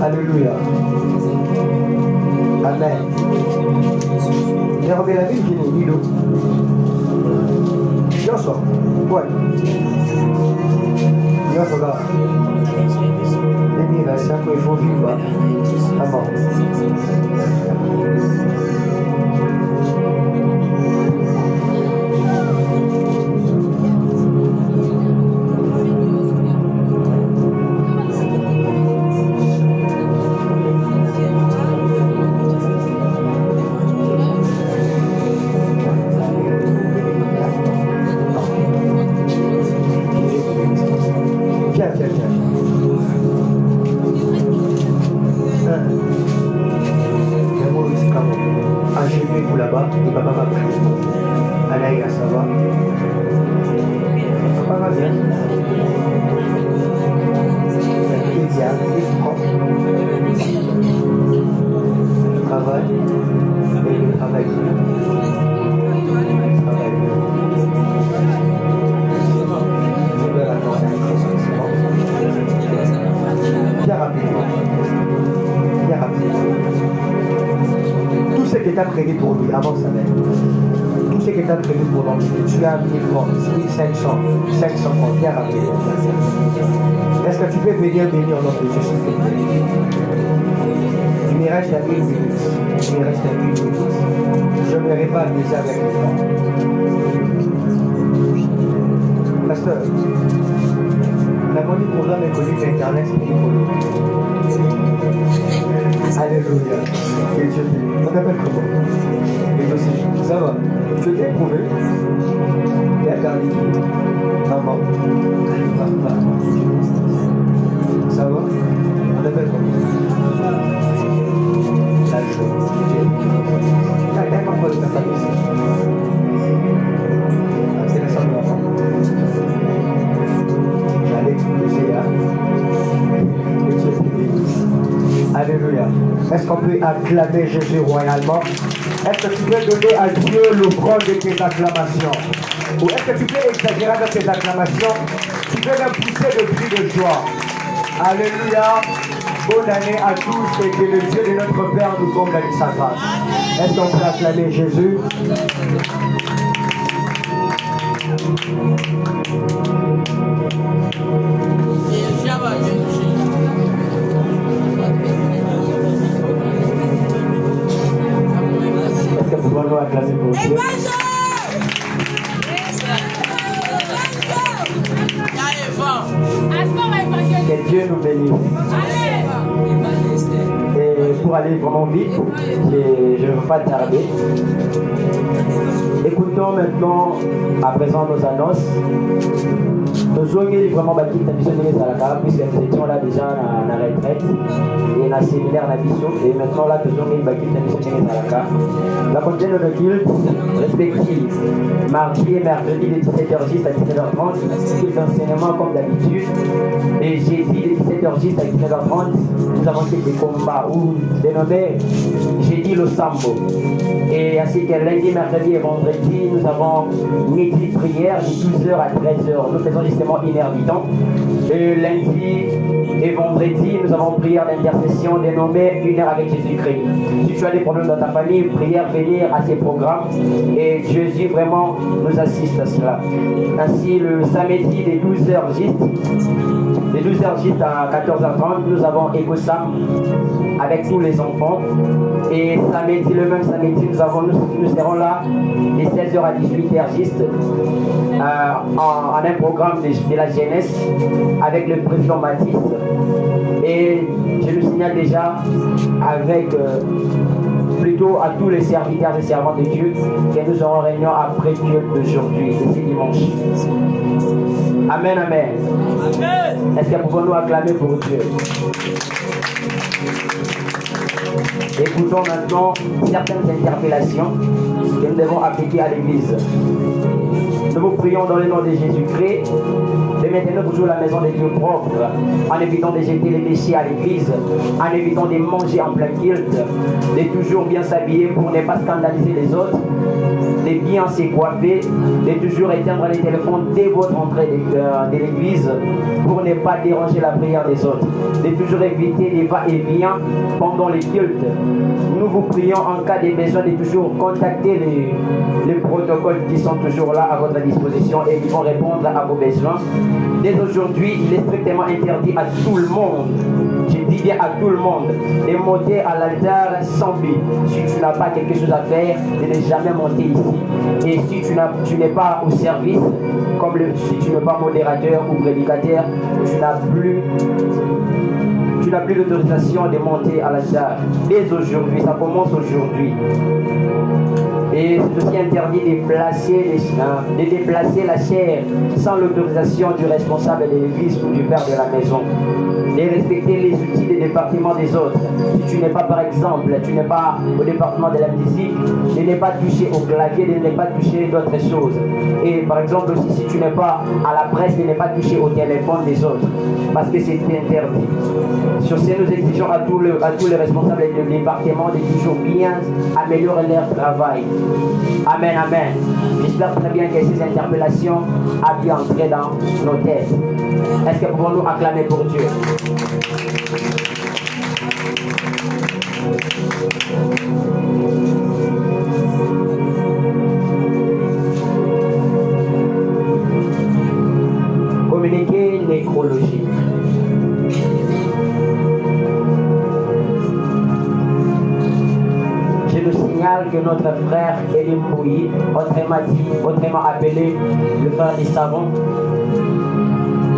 Alléluia. Amen. Et on la ville qui est Nilo. Bien sûr. Ouais. Bien sûr. 2025, il faut vivre. Amen. Agenouillez-vous là-bas et papa va prier. Allez, ça va? Papa va bien. Le travail. Et le travail. Bien rapidement. Tout ce que tu as prévu pour lui, avance avec. Tout ce que tu as prévu pour lui, tu as 1000 francs, 1500, 500 francs, bien rapidement. Est-ce que tu peux venir bénir notre Dieu, s'il te plaît? Il me reste 1 minute. Je ne verrai pas amuser avec les francs. Pasteur, la monnaie programme est connu sur Internet, c'est pour nous. Alléluia. Et Dieu dit, on t'appelle comment? Et aussi, ça va. Je t'ai éprouvé. Et à garder. Maman. Ça va? On t'appelle comment? La joie. T'as un parfois de ta famille ici. C'est la soeur de l'enfant. J'allais exploser là. Et Dieu te bénisse. Alléluia. Est-ce qu'on peut acclamer Jésus royalement? Est-ce que tu peux donner à Dieu l'offrande de tes acclamations? Ou est-ce que tu peux exagérer avec tes acclamations? Tu pouvez même pousser de cris de joie. Alléluia. Bonne année à tous et que le Dieu de notre Père nous comble avec sa grâce. Est-ce qu'on peut acclamer Jésus? Est-ce que nous pouvons acclamer pour Dieu? Que Dieu nous bénisse. Et pour aller vraiment vite, je ne veux pas tarder. Écoutons maintenant à présent nos annonces. Nous avons vraiment bâti la mission de l'État, puisque nous étions là déjà dans la retraite et dans le séminaire de et maintenant là nous avons bâti la mission de l'État. La prochaine de culte respective, mardi et mercredi de 17h10 à 17h30, culte d'enseignement comme d'habitude, et jeudi de 17h10 à 19h30, nous avons fait des combats ou dénommés jeudi le Sambo. Et ainsi que lundi, mercredi et vendredi, nous avons midi prière de 12h à 13h. Nous faisons justement une heure du temps. Et lundi et vendredi, nous avons prière d'intercession dénommée une heure avec Jésus-Christ. Si tu as des problèmes dans ta famille, prière, venir à ces programmes. Et Jésus vraiment nous assiste à cela. Ainsi, le samedi des 12h juste à 14h30, nous avons EcoSam avec tous les enfants. Et samedi, le même samedi, nous serons là de 16h à 18h juste en un programme de la jeunesse avec le président Mathis. Et je le signale déjà avec plutôt à tous les serviteurs et servantes de Dieu que nous aurons réunion après Dieu d'aujourd'hui et c'est dimanche. Amen, amen. Amen. Est-ce que pouvons-nous acclamer pour Dieu? Écoutons maintenant certaines interpellations que nous devons appliquer à l'Église. Nous vous prions dans le nom de Jésus-Christ de maintenir toujours la maison de Dieu propre, en évitant de jeter les déchets à l'église, en évitant de manger en plein culte, de toujours bien s'habiller pour ne pas scandaliser les autres, de bien se coiffer, de toujours éteindre les téléphones dès votre entrée de l'église pour ne pas déranger la prière des autres, de toujours éviter les va-et-vient pendant les cultes. Nous vous prions en cas de besoin de toujours contacter les protocoles qui sont toujours là à votre disposition et qui vont répondre à vos besoins. Dès aujourd'hui, il est strictement interdit à tout le monde, je dis bien à tout le monde, de monter à l'altar sans but. Si tu n'as pas quelque chose à faire, de ne jamais monter ici. Et si tu n'es pas au service, comme si tu n'es pas modérateur ou prédicateur, tu n'as plus l'autorisation de monter à l'altar. Dès aujourd'hui, ça commence aujourd'hui. Et c'est aussi interdit de déplacer la chair sans l'autorisation du responsable de l'église ou du père de la maison. De respecter les outils des départements des autres. Si tu n'es pas, par exemple, tu n'es pas au département de la musique, de ne pas toucher au clavier, de ne pas toucher d'autres choses. Et par exemple aussi, si tu n'es pas à la presse, de ne pas toucher au téléphone des autres. Parce que c'est interdit. Sur ce, nous exigeons à tous les responsables du département de toujours bien améliorer leur travail. Amen, amen. J'espère très bien que ces interpellations a bien entré dans nos têtes. Est-ce que pouvons-nous acclamer pour Dieu? Communiquer nécrologie. Je nous signale que notre frère Elim Bouyi, autrement appelé le frère des savants,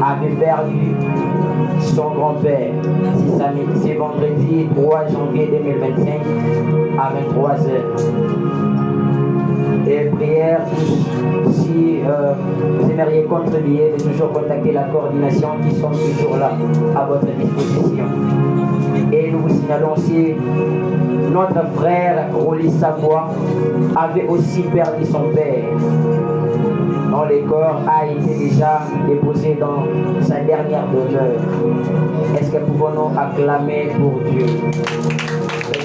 avait perdu son grand-père. C'est vendredi 3 janvier 2025 à 23h. Et prière, si vous aimeriez contribuer, de toujours contacter la coordination qui sont toujours là à votre disposition. Et nous vous signalons aussi notre frère Rolly Savoie avait aussi perdu son père. Dont le corps a été déjà déposé dans sa dernière demeure. Est-ce que pouvons-nous acclamer pour Dieu?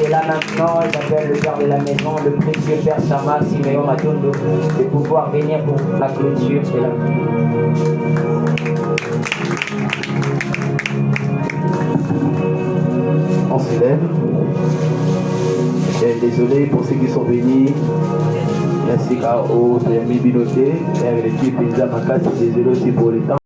Et là maintenant, j'appelle le père de la maison, le précieux père Sama Siméon Matondo, de pouvoir venir pour la clôture de la On se lève. Et désolé pour ceux qui sont venus. Merci au Permis Binoté et avec l'équipe des Amakats. Désolé aussi pour le temps.